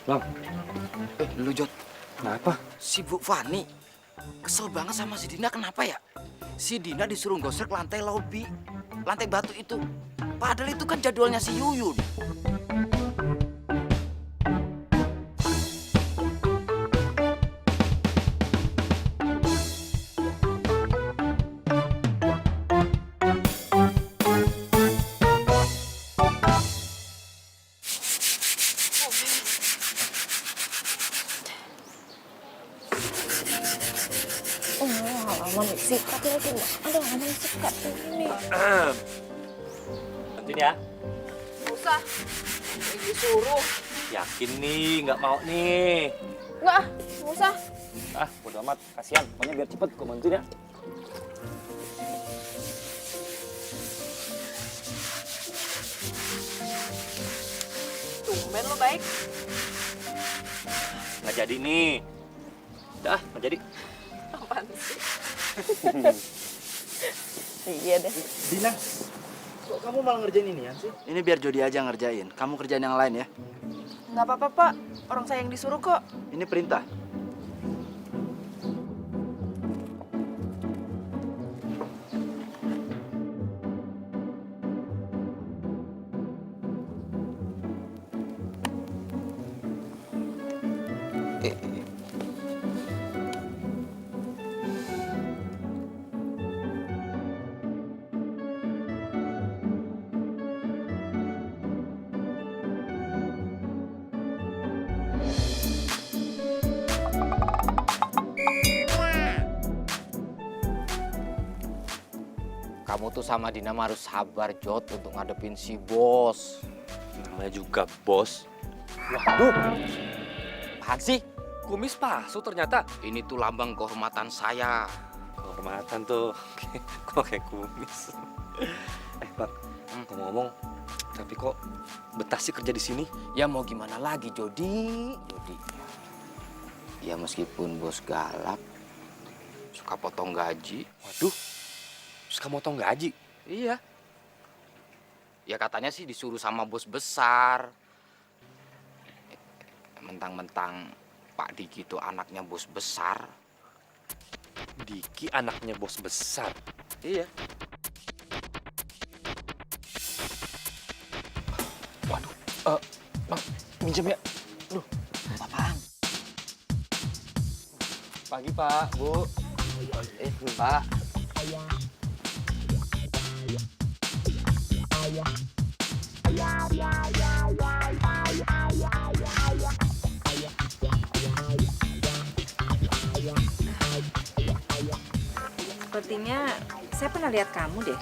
Bang. Lu Jod. Kenapa? Si Bu Fani kesel banget sama si Dina, kenapa ya? Si Dina disuruh gosek lantai lobi, lantai batu itu. Padahal itu kan jadwalnya si Yuyun. Halaman sikat lagi. Aduh, halaman sikat ini. Bantuin ya. Nggak usah. Disuruh. Yakin nih, nggak mau nih. Nggak usah. Bodo amat, kasihan. Pokoknya biar cepet, gue bantuin ya. Tumben lo baik. Nggak jadi nih. Udah, nggak jadi. Apaan sih? Iya deh. Dina, kok kamu malah ngerjain ini ya sih? Ini biar Jody aja ngerjain. Kamu kerjain yang lain ya. Nggak apa-apa, Pak. Orang saya yang disuruh kok. Ini perintah. Kamu tuh sama Dina mah harus sabar, Jod, untuk ngadepin si bos. Namanya juga bos. Waduh, apaan sih? Kumis palsu ternyata. Ini tuh lambang kehormatan saya. Kehormatan tuh, kok kayak kumis. Bang, ngomong-ngomong, tapi kok betah sih kerja di sini? Ya mau gimana lagi, Jody. Ya meskipun bos galak, suka potong gaji. Waduh, suka motong gaji? Iya. Ya katanya sih disuruh sama bos besar. Mentang-mentang Pak Diki itu anaknya bos besar. Diki anaknya bos besar? Iya. Waduh, Bang, minjem ya? Aduh, apaan? Pagi Pak, Bu. Pak. Sepertinya saya pernah lihat kamu deh.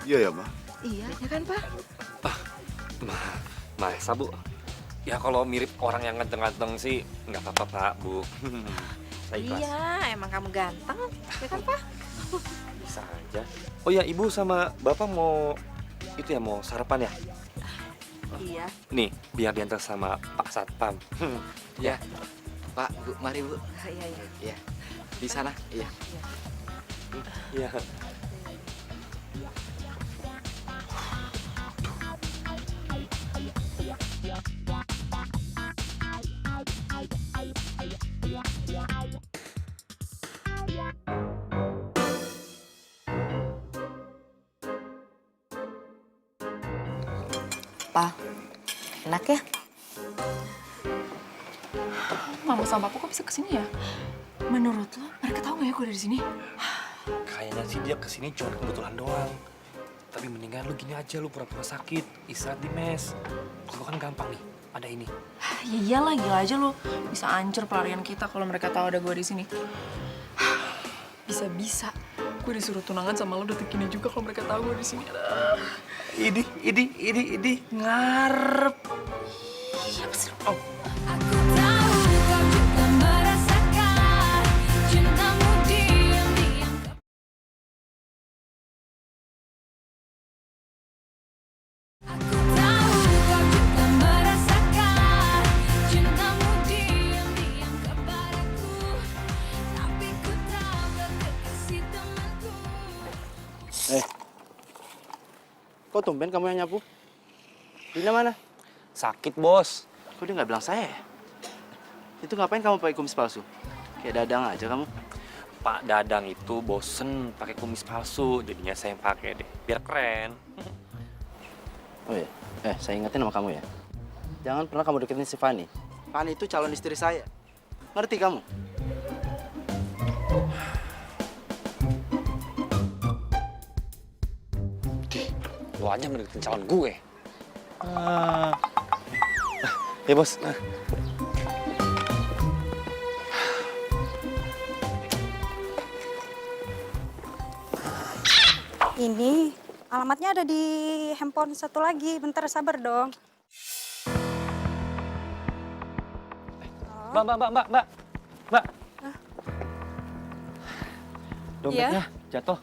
Iya ya, Ma? Iya, ya kan Pak? Masa Bu? Ya kalau mirip orang yang ganteng-ganteng sih nggak apa-apa Pak, Bu. Saya ikhlas. Iya, emang kamu ganteng, ya kan Pak? Bisa aja. Oh ya, Ibu sama Bapak mau itu ya, mau sarapan ya? Iya. Nih, biar diantar sama Pak Satpam. Ya, Pak, Bu, mari Bu. Iya, iya. Iya, di sana. Iya. Iya. Pak, enak ya? Mama sama Papa kok bisa kesini ya? Menurut lo, mereka tahu nggak ya gue ada di sini? Kayaknya sih dia kesini cuma kebetulan doang. Tapi mendingan lu gini aja, lu pura-pura sakit, istirahat di mes. Kalau kan gampang nih, ada ini. Ya iyalah, gila aja lo. Bisa hancur pelarian kita kalau mereka tahu ada gue di sini. Bisa-bisa gue disuruh tunangan sama lo detik ini juga kalau mereka tahu gue di sini. Ini ngarep. Iya, apa sih? Oh. Aku tahu kau juga merasakan cintamu diam-diam. Aku tahu kau juga merasakan cintamu diam-diam kepadaku, tapi ku tak berkekasih temanku. Kok tumben kamu yang nyapu? Dina mana? Sakit, Bos. Kok dia nggak bilang saya ya? Itu ngapain kamu pakai kumis palsu? Kayak Dadang aja kamu. Pak Dadang itu bosen pakai kumis palsu, jadinya saya yang pakai deh, biar keren. Oh iya, saya ingetin sama kamu ya. Jangan pernah kamu deketin si Fanny. Fanny itu calon istri saya. Ngerti kamu? Lo aja mendeketin calon gue. Ya Bos. Ini alamatnya ada di handphone satu lagi. Bentar, sabar dong. Mbak. Dompetnya jatuh.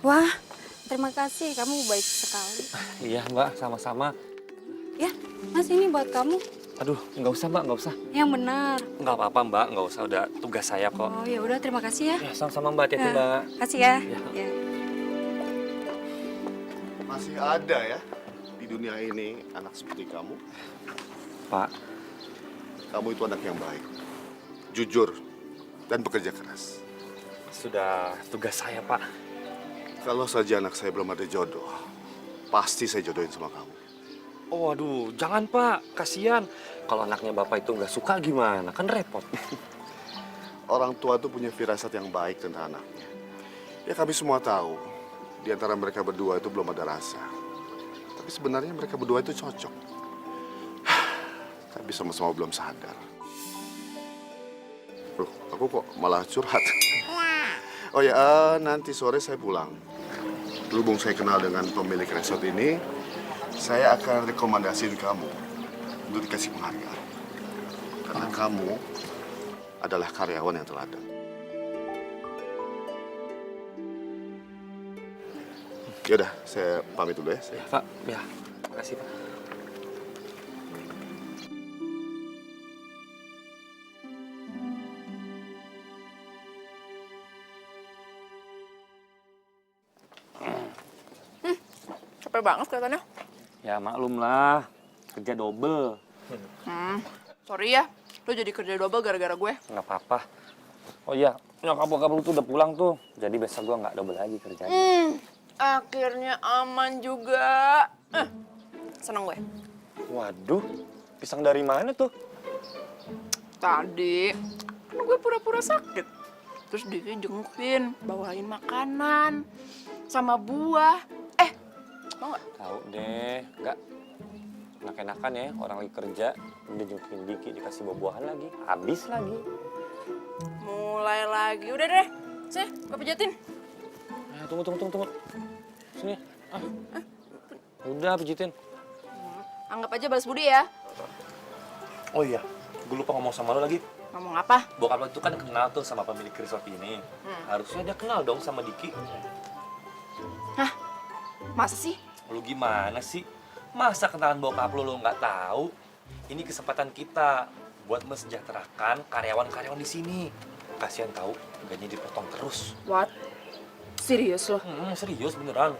Wah, terima kasih. Kamu baik sekali. Iya Mbak, sama-sama. Ya, Mas, ini buat kamu. Aduh, nggak usah Mbak, nggak usah. Yang benar. Nggak apa-apa Mbak, nggak usah, udah tugas saya kok. Oh ya udah, terima kasih ya. Ya, sama-sama Mbak, hati-hati Mbak. Kasih ya. Ya. Ya. Masih ada ya di dunia ini anak seperti kamu? Pak. Kamu itu anak yang baik, jujur, dan bekerja keras. Sudah tugas saya, Pak. Kalau saja anak saya belum ada jodoh, pasti saya jodohin sama kamu. Oh, aduh, jangan Pak, kasihan. Kalau anaknya Bapak itu nggak suka gimana? Kan repot. Orang tua tuh punya firasat yang baik tentang anaknya. Ya kami semua tahu, di antara mereka berdua itu belum ada rasa. Tapi sebenarnya mereka berdua itu cocok. Tapi sama-sama belum sadar. Loh, aku kok malah curhat. Oh ya, nanti sore saya pulang. Berhubung saya kenal dengan pemilik resort ini, saya akan rekomendasiin kamu untuk dikasih penghargaan. Karena kamu adalah karyawan yang teladan. Yaudah, saya pamit dulu ya. Pak, ya. Makasih, Pak. Capek banget kelihatannya. Ya maklum lah, kerja double. Sorry ya, lo jadi kerja double gara-gara gue. Nggak apa-apa. Oh iya, nyokap bokap lu tuh udah pulang tuh. Jadi besok gua nggak double lagi kerjanya. Akhirnya aman juga. Seneng gue. Waduh, pisang dari mana tuh? Tadi, kan gue pura-pura sakit. Terus dia jengukin, bawain makanan, sama buah. Mau nggak? Tahu deh, nggak. Enak-enakan ya, orang lagi kerja, udah jungkin Diki dikasih buah-buahan lagi. Habis lagi. Mulai lagi. Udah deh, sini, gue pijatin. Tunggu. Sini. Udah, pijitin. Anggap aja balas budi ya. Oh iya, gue lupa ngomong sama lo lagi. Ngomong apa? Bokap lo itu kan kenal tuh sama pemilik resort ini. Harusnya dia kenal dong sama Diki. Hah? Masa sih? Lu gimana sih? Masa kenalan bokap lo nggak tahu? Ini kesempatan kita buat mensejahterakan karyawan-karyawan di sini. Kasihan tahu, gajinya dipotong terus. What? Serius lo? Serius beneran.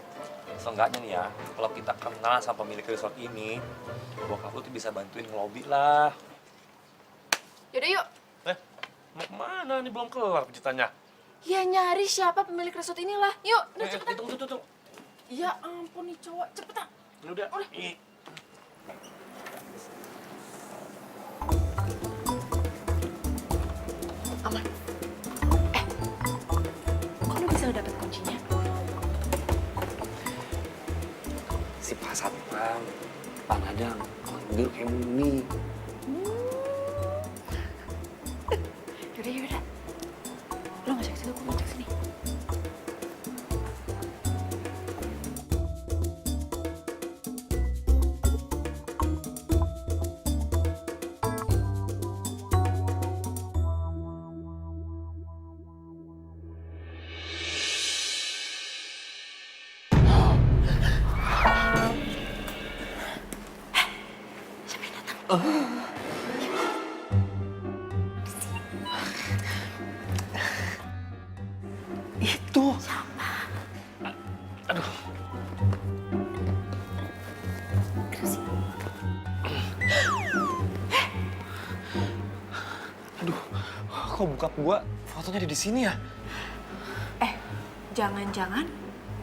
Seenggaknya nih ya, kalau kita kenal sama pemilik resort ini, bokap lo tuh bisa bantuin ngelobi lah. Yaudah yuk. Mau kemana? Ini belum kelar pijitannya. Ya nyari siapa pemilik resort inilah. Yuk, udah cepetan. Tunggu. Ya ampun nih cowok, cepetan. Udah. Aman. Kok lu bisa dapet kuncinya? Si Pak Satpam, Pak Nadang, manggil kayak Mumi. Yaudah. Lo nggak cek sini, gue mau cek sini. Itu. Siapa? Aduh. Aduh, kok bokap gua fotonya ada di sini ya? Jangan-jangan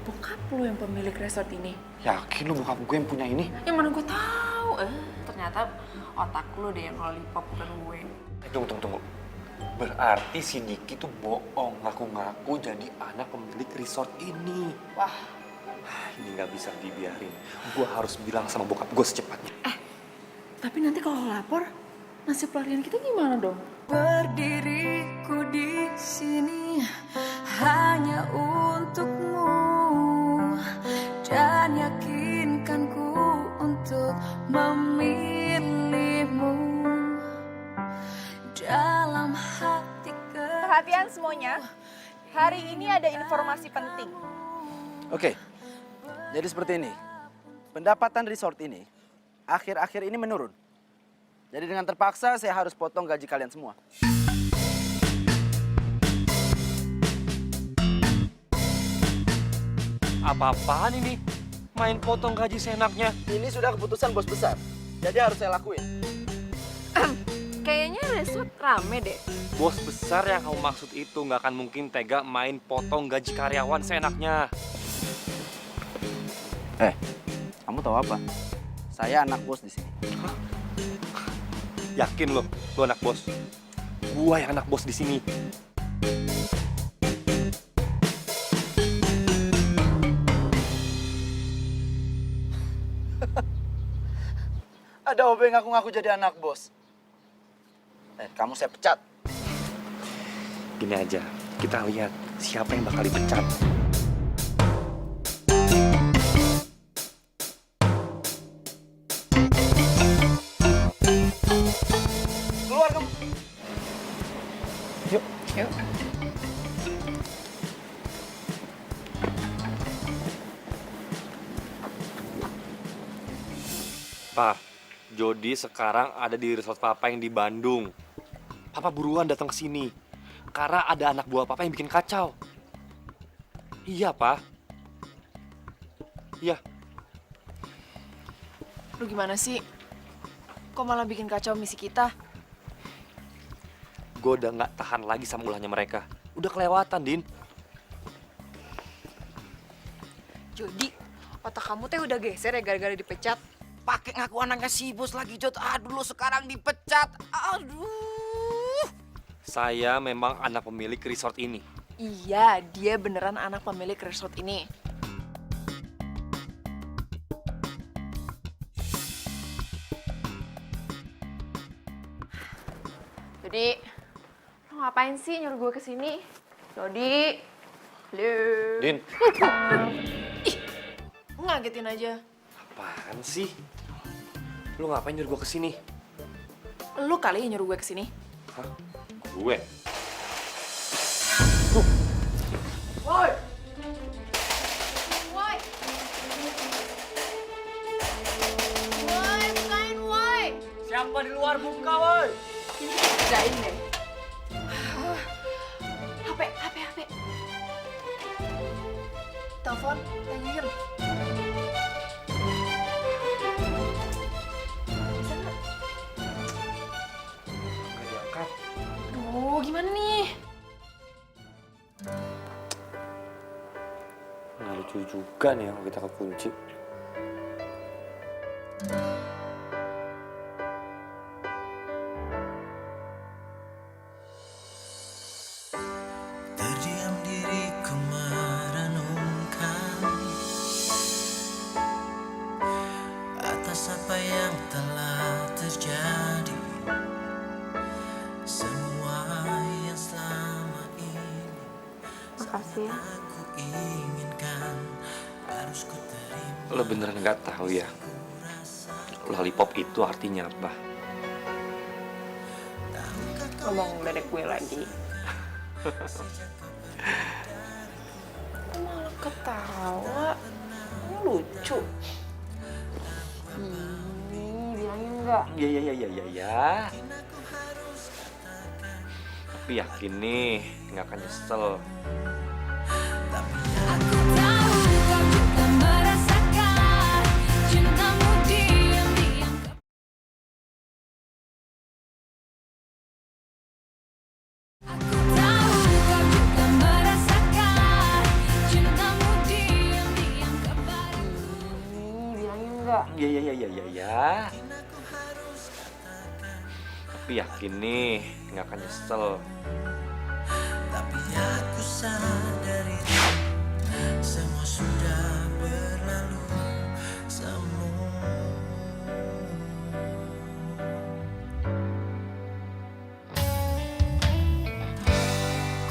bokap lu yang pemilik resort ini? Yakin lu bokap gue yang punya ini? Yang mana gue tahu? Ternyata otak lu deh yang lollipop bukan gue. Tunggu. Berarti si Diki tuh bohong, ngaku-ngaku jadi anak pemilik resort ini. Wah. Ini nggak bisa dibiarin. Gue harus bilang sama bokap gue secepatnya. Tapi nanti kalau lapor, nasib pelarian kita gimana dong? Berdiriku di sini hanya untukmu dan yakinkanku untuk memilihmu dalam hati. Perhatian semuanya, hari ini ada informasi penting. Oke, jadi seperti ini. Pendapatan resort ini akhir-akhir ini menurun. Jadi dengan terpaksa saya harus potong gaji kalian semua. Apa-apaan ini? Main potong gaji seenaknya. Ini sudah keputusan bos besar, jadi harus saya lakuin. Kayaknya resort rame deh. Bos besar yang kamu maksud itu nggak akan mungkin tega main potong gaji karyawan seenaknya. Kamu tahu apa? Saya anak bos di sini. Yakin lo anak bos? Gua yang anak bos di sini. Ada OB ngaku-ngaku jadi anak bos. Kamu saya pecat. Gini aja, kita lihat siapa yang bakal dipecat. Keluar kamu Pak, Jody sekarang ada di resort Papa yang di Bandung. Papa buruan datang ke sini. Karena ada anak buah Papa yang bikin kacau. Iya, Pak. Iya. Lu gimana sih? Kok malah bikin kacau misi kita? Gue udah nggak tahan lagi sama ulahnya mereka. Udah kelewatan, Din. Jody, otak kamu teh udah geser ya gara-gara dipecat? Pakai ngaku anaknya si bos lagi, Jod. Aduh, lo sekarang dipecat. Aduh. Saya memang anak pemilik resort ini. Iya, dia beneran anak pemilik resort ini. Jadi, lo ngapain sih nyuruh gue kesini? Jody, halo. Din. Ih, ngagetin aja. Apaan sih? Lu ngapain nyuruh gue kesini? Lu kali yang nyuruh gue kesini. Hah? Gue? Woi! Woi! Woi, bukain woi! Siapa di luar buka, woi? Kerjain deh. HP. Telepon, tanyain. Bisa nggak? Nggak diangkat. Aduh, gimana nih? Nggak lucu juga nih kalau kita kekunci. Terdiam diriku merenungkan atas apa yang telah terjadi. Semua yang selama ini Makasih ya. aku inginkan harus ku terima. Lo beneran nggak tahu ya? Lollipop itu artinya apa? Lo mau ngeledek gue lagi? Kok malah ketawa? Ini lucu. Bilangin enggak? Ya. Tapi yakin nih, nggak akan nyesel. Aku tahu kau juga merasakan cintamu diam-diam. Aku tahu kau juga merasakan cintamu diam-diam kepadaku. Bilangin enggak? Ya. Tapi yakin nih, nggak akan nyesel. Tapi aku sadari semua sudah berlalu semua.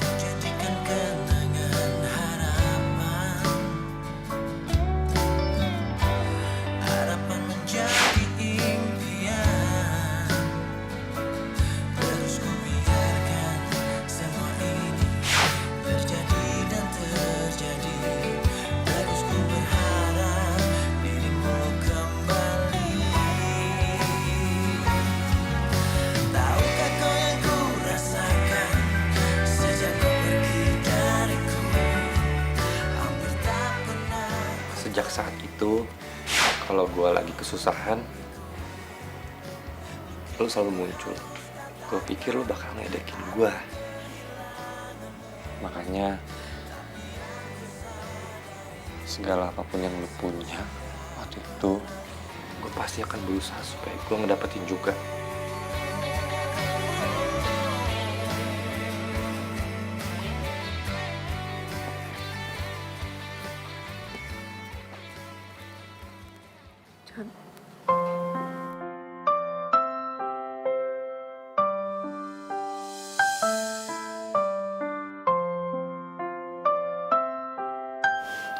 Ku jadikan kenangan harapan, harapan menjadi impian. Terus ku biarkan semua ini terjadi dan terjadi. Terus ku berharap dirimu kembali. Tahukah kau yang ku rasakan sejak kau pergi dariku? Hampir tak pernah. Sejak saat itu, kalau gue lagi kesusahan, lo selalu muncul. Gue pikir lo bakal ngedekin gue. Makanya, segala apapun yang lo punya waktu itu, gue pasti akan berusaha supaya gue ngedapetin juga.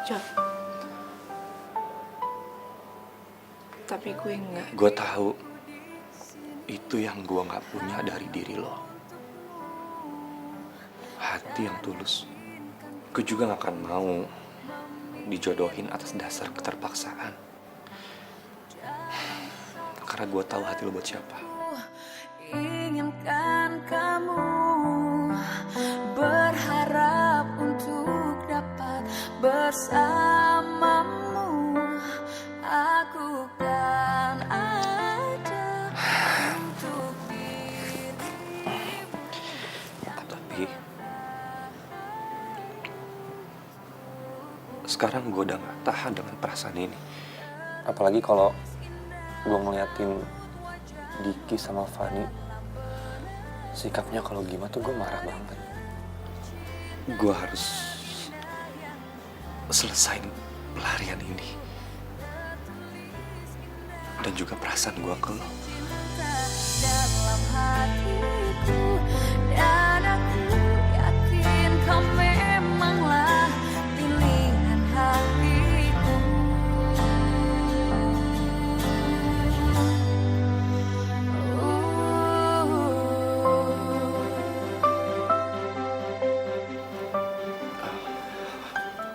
Jod. Tapi gue enggak. Gue tahu itu yang gue nggak punya dari diri lo. Hati yang tulus. Gue juga nggak akan mau dijodohin atas dasar keterpaksaan. karena gue tahu hati lo buat siapa. Inginkan kamu, berharap untuk dapat bersamamu. Aku kan ada untuk dirimu. Tapi sekarang gue udah gak tahan dengan perasaan ini. Apalagi kalau gue ngeliatin Diki sama Fani, sikapnya kalau gimana tuh gue marah banget. Gue harus selesain pelarian ini. Dan juga perasaan gue ke lo. Dalam hatiku, dan aku yakin kau memanglah pilihan hatiku.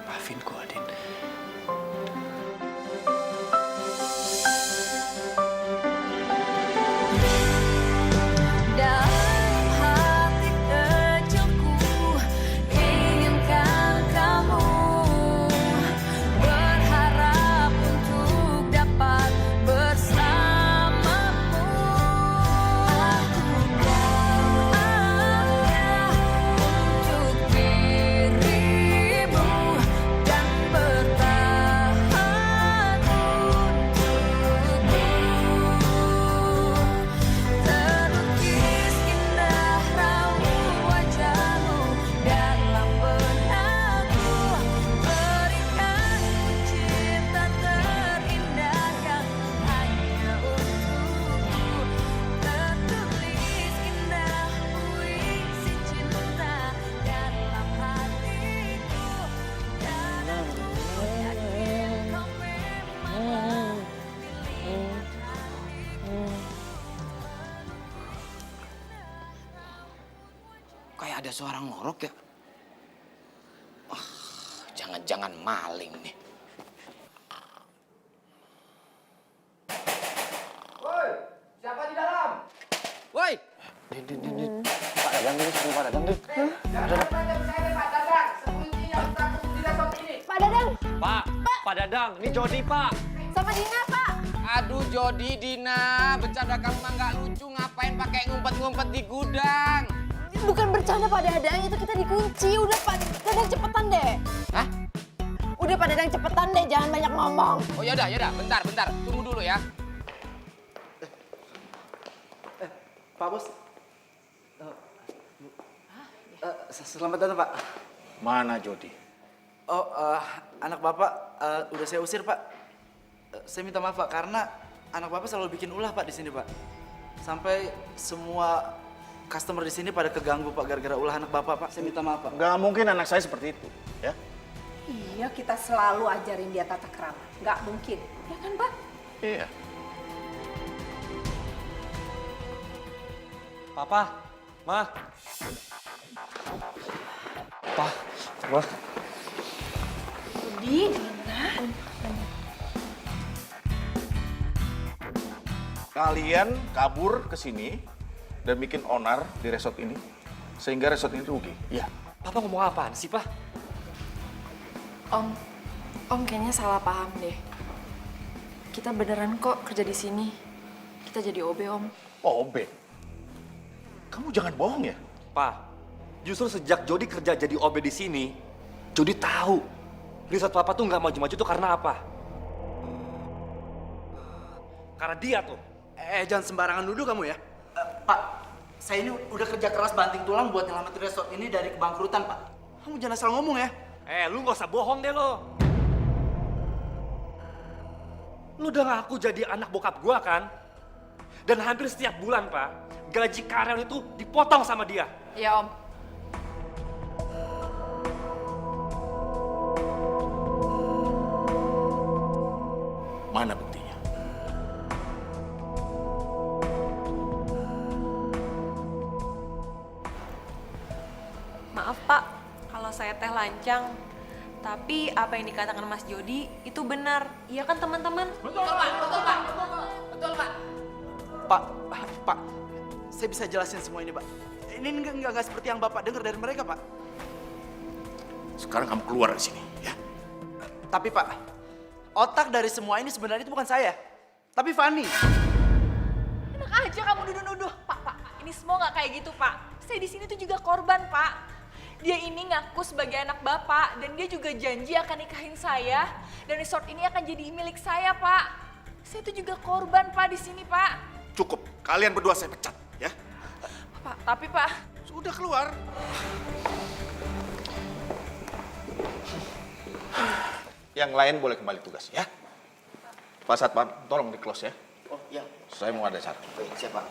Maafin gue, Adin. Dalam hati kecilku, inginkan kamu, berharap untuk dapat bersamamu. Aku kan ada untuk dirimu dan bertahan untukmu. Terlukis indah raut wajahmu dalam benakku, berikan cinta terindah yang hanya untukku. Tertulis indah puisi cinta dalam hatiku, dan aku yakin kau memang pilihan hatiku. Kayak ada suara ngorok ya. Jangan-jangan maling nih. Woi, siapa di dalam? Woi. Din. Pak Dadang dulu, suruh Pak Dadang dulu. Pak Dadang, Pak Dadang, ini Jody, Pak. sama Dina, Pak. Aduh Jody, Dina, bercanda kamu mah nggak lucu, ngapain pakai ngumpet-ngumpet di gudang? Bukan bercanda Pak Dadang, itu kita dikunci. Udah Pak Dadang cepetan deh. Hah? Udah Pak Dadang cepetan deh, jangan banyak ngomong. Oh yaudah, bentar, tunggu dulu ya. Pak Bos. Selamat datang, Pak. Mana Jody? Oh, anak Bapak udah saya usir, Pak. Saya minta maaf, Pak, karena anak Bapak selalu bikin ulah, Pak, di sini, Pak. Sampai semua customer di sini pada keganggu, Pak, gara-gara ulah anak Bapak, Pak. Saya minta maaf, Pak. Nggak mungkin anak saya seperti itu, ya? Iya, kita selalu ajarin dia tata krama. Nggak mungkin. Ya kan, Pak? Iya. Papa, Ma. Pa, Ma. Dina. Kalian kabur ke sini dan bikin onar di resort ini, sehingga resort ini rugi. Iya. Papa ngomong apaan sih, Pa? Om kayaknya salah paham deh. Kita beneran kok kerja di sini. Kita jadi OB, Om. OB? Kamu jangan bohong ya? Pa, justru sejak Jody kerja jadi OB di sini, Jody tahu resort Papa tuh nggak maju-maju tuh karena apa? Karena dia tuh. Jangan sembarangan nuduh kamu ya. Pak, saya ini udah kerja keras banting tulang buat nyelamatin resort ini dari kebangkrutan, Pak. Kamu jangan asal ngomong ya. Lu nggak usah bohong deh lo. Lu udah ngaku jadi anak bokap gua kan? Dan hampir setiap bulan, Pak, gaji karyawan itu dipotong sama dia. Iya, Om. Mana buktinya? Maaf Pak, kalau saya teh lancang. Tapi apa yang dikatakan Mas Jody itu benar. Iya kan teman-teman? Betul Pak, betul Pak. Betul Pak. Pak, saya bisa jelasin semua ini, Pak. Ini nggak seperti yang Bapak dengar dari mereka, Pak. Sekarang kamu keluar dari sini, ya. Tapi Pak, otak dari semua ini sebenarnya itu bukan saya, tapi Fanny. Enak aja kamu nuduh-nuduh. Pak, ini semua nggak kayak gitu, Pak. Saya di sini tuh juga korban, Pak. Dia ini ngaku sebagai anak Bapak dan dia juga janji akan nikahin saya dan resort ini akan jadi milik saya, Pak. Saya tuh juga korban, Pak, di sini, Pak. Cukup, kalian berdua saya pecat, ya. Pak, tapi Pak. Sudah keluar. Yang lain boleh kembali tugas, ya. Pak Satpam, tolong di close ya. Oh iya. Saya mau ada acara. Baik, siap Pak.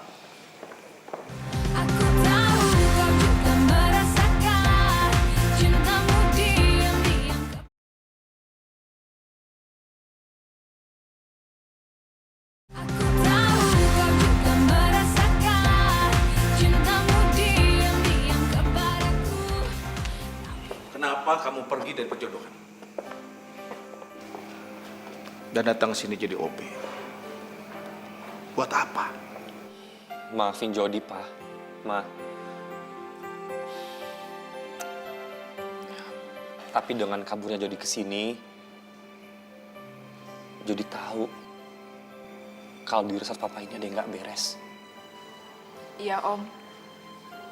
Kenapa kamu pergi dari perjodohan? Dan datang sini jadi OB. Buat apa? Maafin Jody, Pak. Ma. Tapi dengan kaburnya Jody ke sini, Jody tahu kalau di resort papa ini ada yang nggak beres. Iya, Om.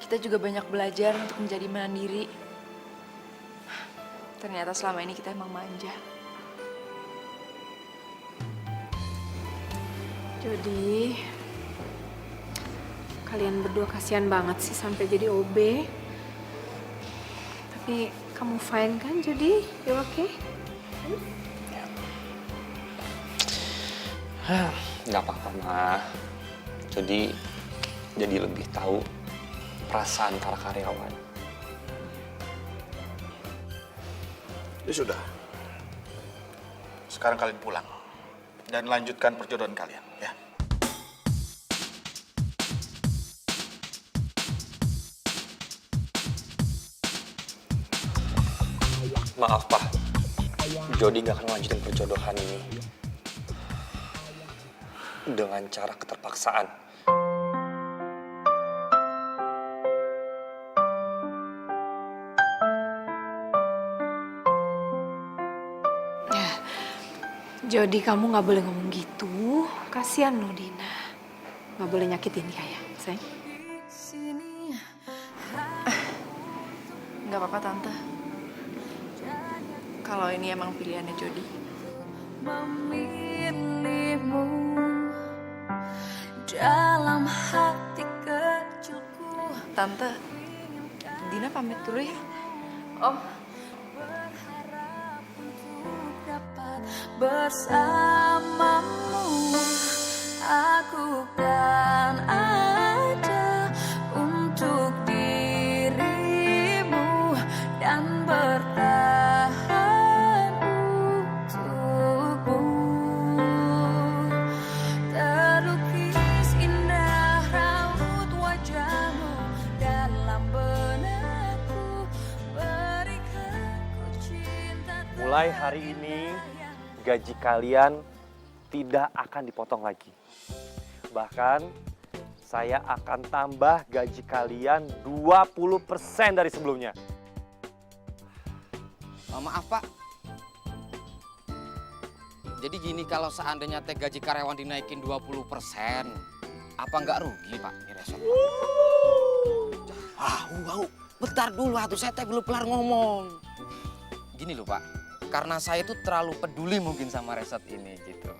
Kita juga banyak belajar untuk menjadi mandiri. Ternyata selama ini kita emang manja. Jadi, kalian berdua kasihan banget sih sampai jadi OB. Tapi kamu fine kan, Jody? You okay? Nggak apa-apa, Ma. Jadi lebih tahu perasaan para karyawan. Ya sudah. Sekarang kalian pulang. Dan lanjutkan perjodohan kalian, ya. Maaf, Pak. Jody nggak akan lanjutin perjodohan ini dengan cara keterpaksaan. Jody, kamu nggak boleh ngomong gitu. Kasihan loh Dina. Nggak boleh nyakitin dia ya, sayang. Nggak apa-apa, Tante. Kalau ini emang pilihannya Jody. Memilihmu dalam hati kecilku. Tante, Dina pamit dulu ya. Om. Bersamamu aku kan ada untuk dirimu dan bertahan untukmu. Terlukis indah raut wajahmu dalam benakku, berikan ku cinta. Mulai hari ini, gaji kalian tidak akan dipotong lagi. Bahkan, saya akan tambah gaji kalian 20% dari sebelumnya. Maaf, Pak. Jadi gini, kalau seandainya teh gaji karyawan dinaikin 20%, apa nggak rugi, Pak, di resort? Wow. Bentar dulu, saya teh belum kelar ngomong. Gini loh, Pak. Karena saya tuh terlalu peduli mungkin sama resort ini gitu.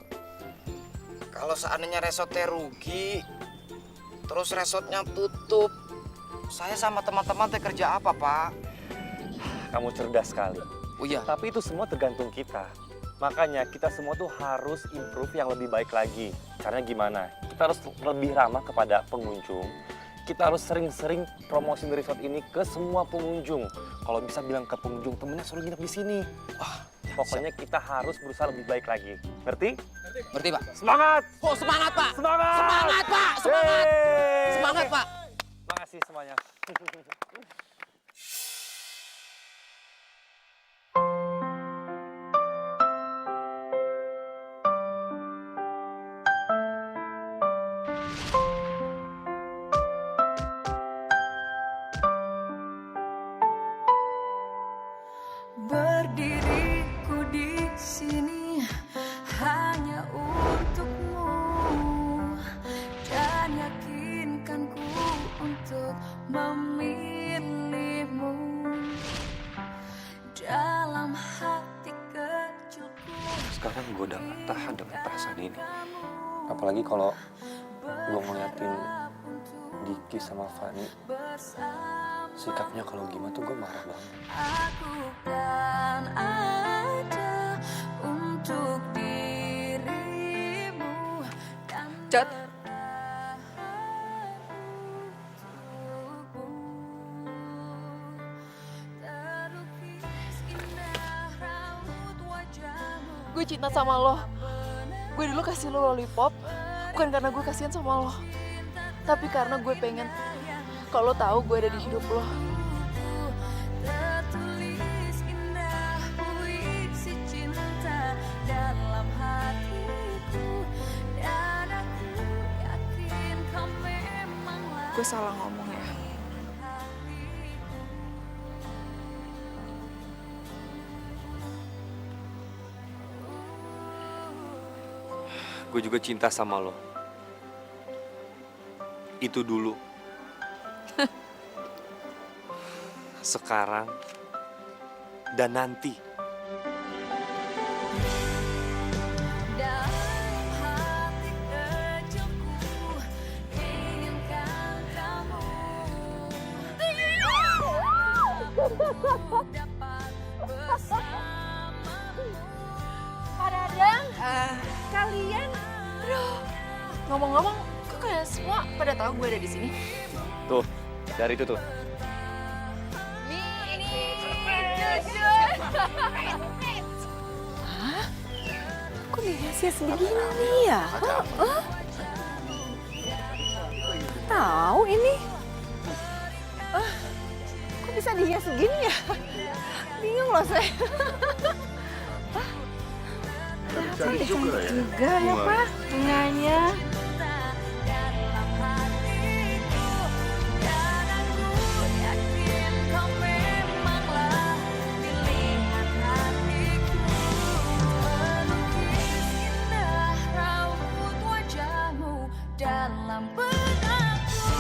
Kalau seandainya resortnya rugi, terus resortnya tutup, saya sama teman-teman teh kerja apa, Pak? Kamu cerdas sekali. Oh iya. Tapi itu semua tergantung kita. Makanya kita semua tuh harus improve yang lebih baik lagi. Caranya gimana? Kita harus lebih ramah kepada pengunjung. Kita harus sering-sering promosiin resort ini ke semua pengunjung. Kalau bisa bilang ke pengunjung, temennya suruh nginep di sini. Wah, pokoknya kita harus berusaha lebih baik lagi. Ngerti? Ngerti, Pak. Semangat! Oh, semangat, Pak! Semangat! Semangat, Pak! Semangat! Yeay! Semangat, Pak! Makasih semuanya. hanya untukmu dan yakinkanku untuk memilihmu dalam hati kecilku. Sekarang gue udah gak tahan dengan perasaan ini. Apalagi kalau gue ngeliatin Diki sama Fani, sikapnya kalau gimana tuh gue marah banget. Aku kan ada untuk dirimu dan Jod. Gue cinta sama lo. Gue dulu kasih lo lollipop, bukan karena gue kasihan sama lo, tapi karena gue pengen kalau lo tahu gue ada di hidup lo. tertulis indah puisi cinta dalam hatiku dan aku yakin kau memanglah Gue salah ngomong ya. Gue juga cinta sama lo. Itu dulu. Sekarang. Dan nanti. dalam hati kecilku inginkan kamu dapat bersamamu. Pak Dadang, kalian, Aduh, ngomong-ngomong, kok kalian semua pada tahu gue ada di sini? Tuh, dari itu tuh. Hah? Kok dihias begini ya? Hah? Tahu ini? Kok bisa dihias begini ya? Bingung loh saya. Cantik juga ya. Juga ya Pak, bunganya. Dalam benakku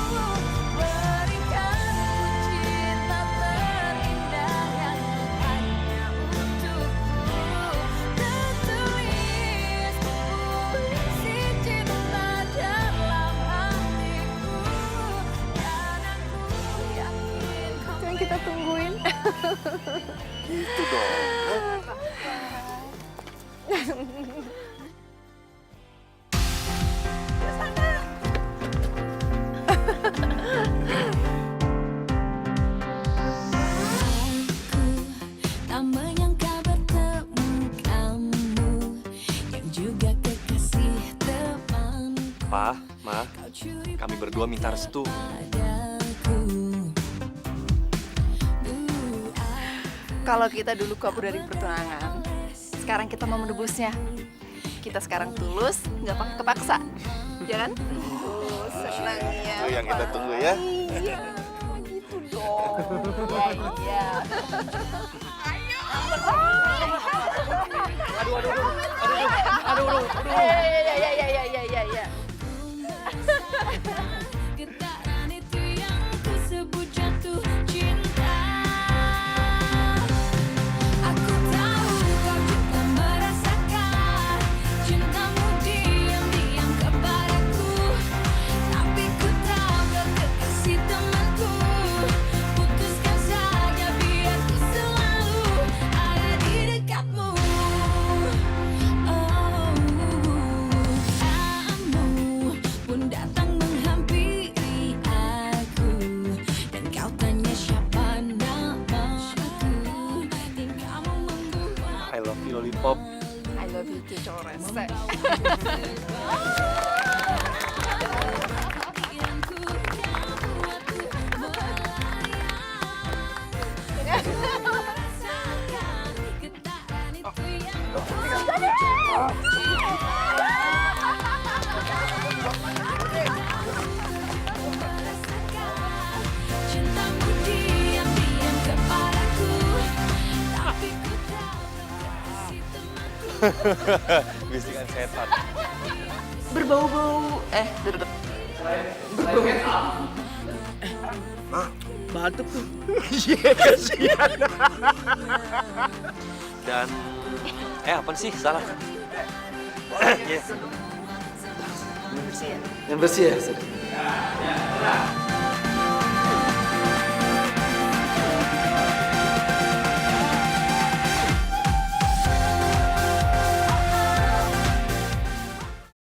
berikan cinta terindah yang hanya untukku. Tertulis puisi cinta dalam hatiku dan aku yakin kau Yang kita tungguin. Gitu dong. tak menyangka bertemu kamu yang juga kekasih teman. Pa, Ma, kami berdua minta restu. Kalau kita dulu kabur dari pertunangan, sekarang kita mau menebusnya. Kita sekarang tulus, nggak pakai kepaksa. Ya kan? Senangnya. Itu yang kita tunggu ya. Iya, gitu dong. Iya. Getaran itu yang ku sebut jatuh cinta. Aku tahu kau juga merasakan cintamu diam-diam kepadaku. Tapi ku tahu kau kekasih temanku. Putuskan saja biar ku selalu ada di dekatmu. Kamu pun datang menghampiri aku dan kau tanya siapa namaku. Dan kamu membuat I love you, lollipop. I love you too, cowok rese. cintamu diam-diam kepadaku. Tapi ku tahu kau kekasih temanku. Bisikan setan. Berbau-bau, Batuk tuh. Iya, kasihan. Dan apa sih salah? Yang bersih ya.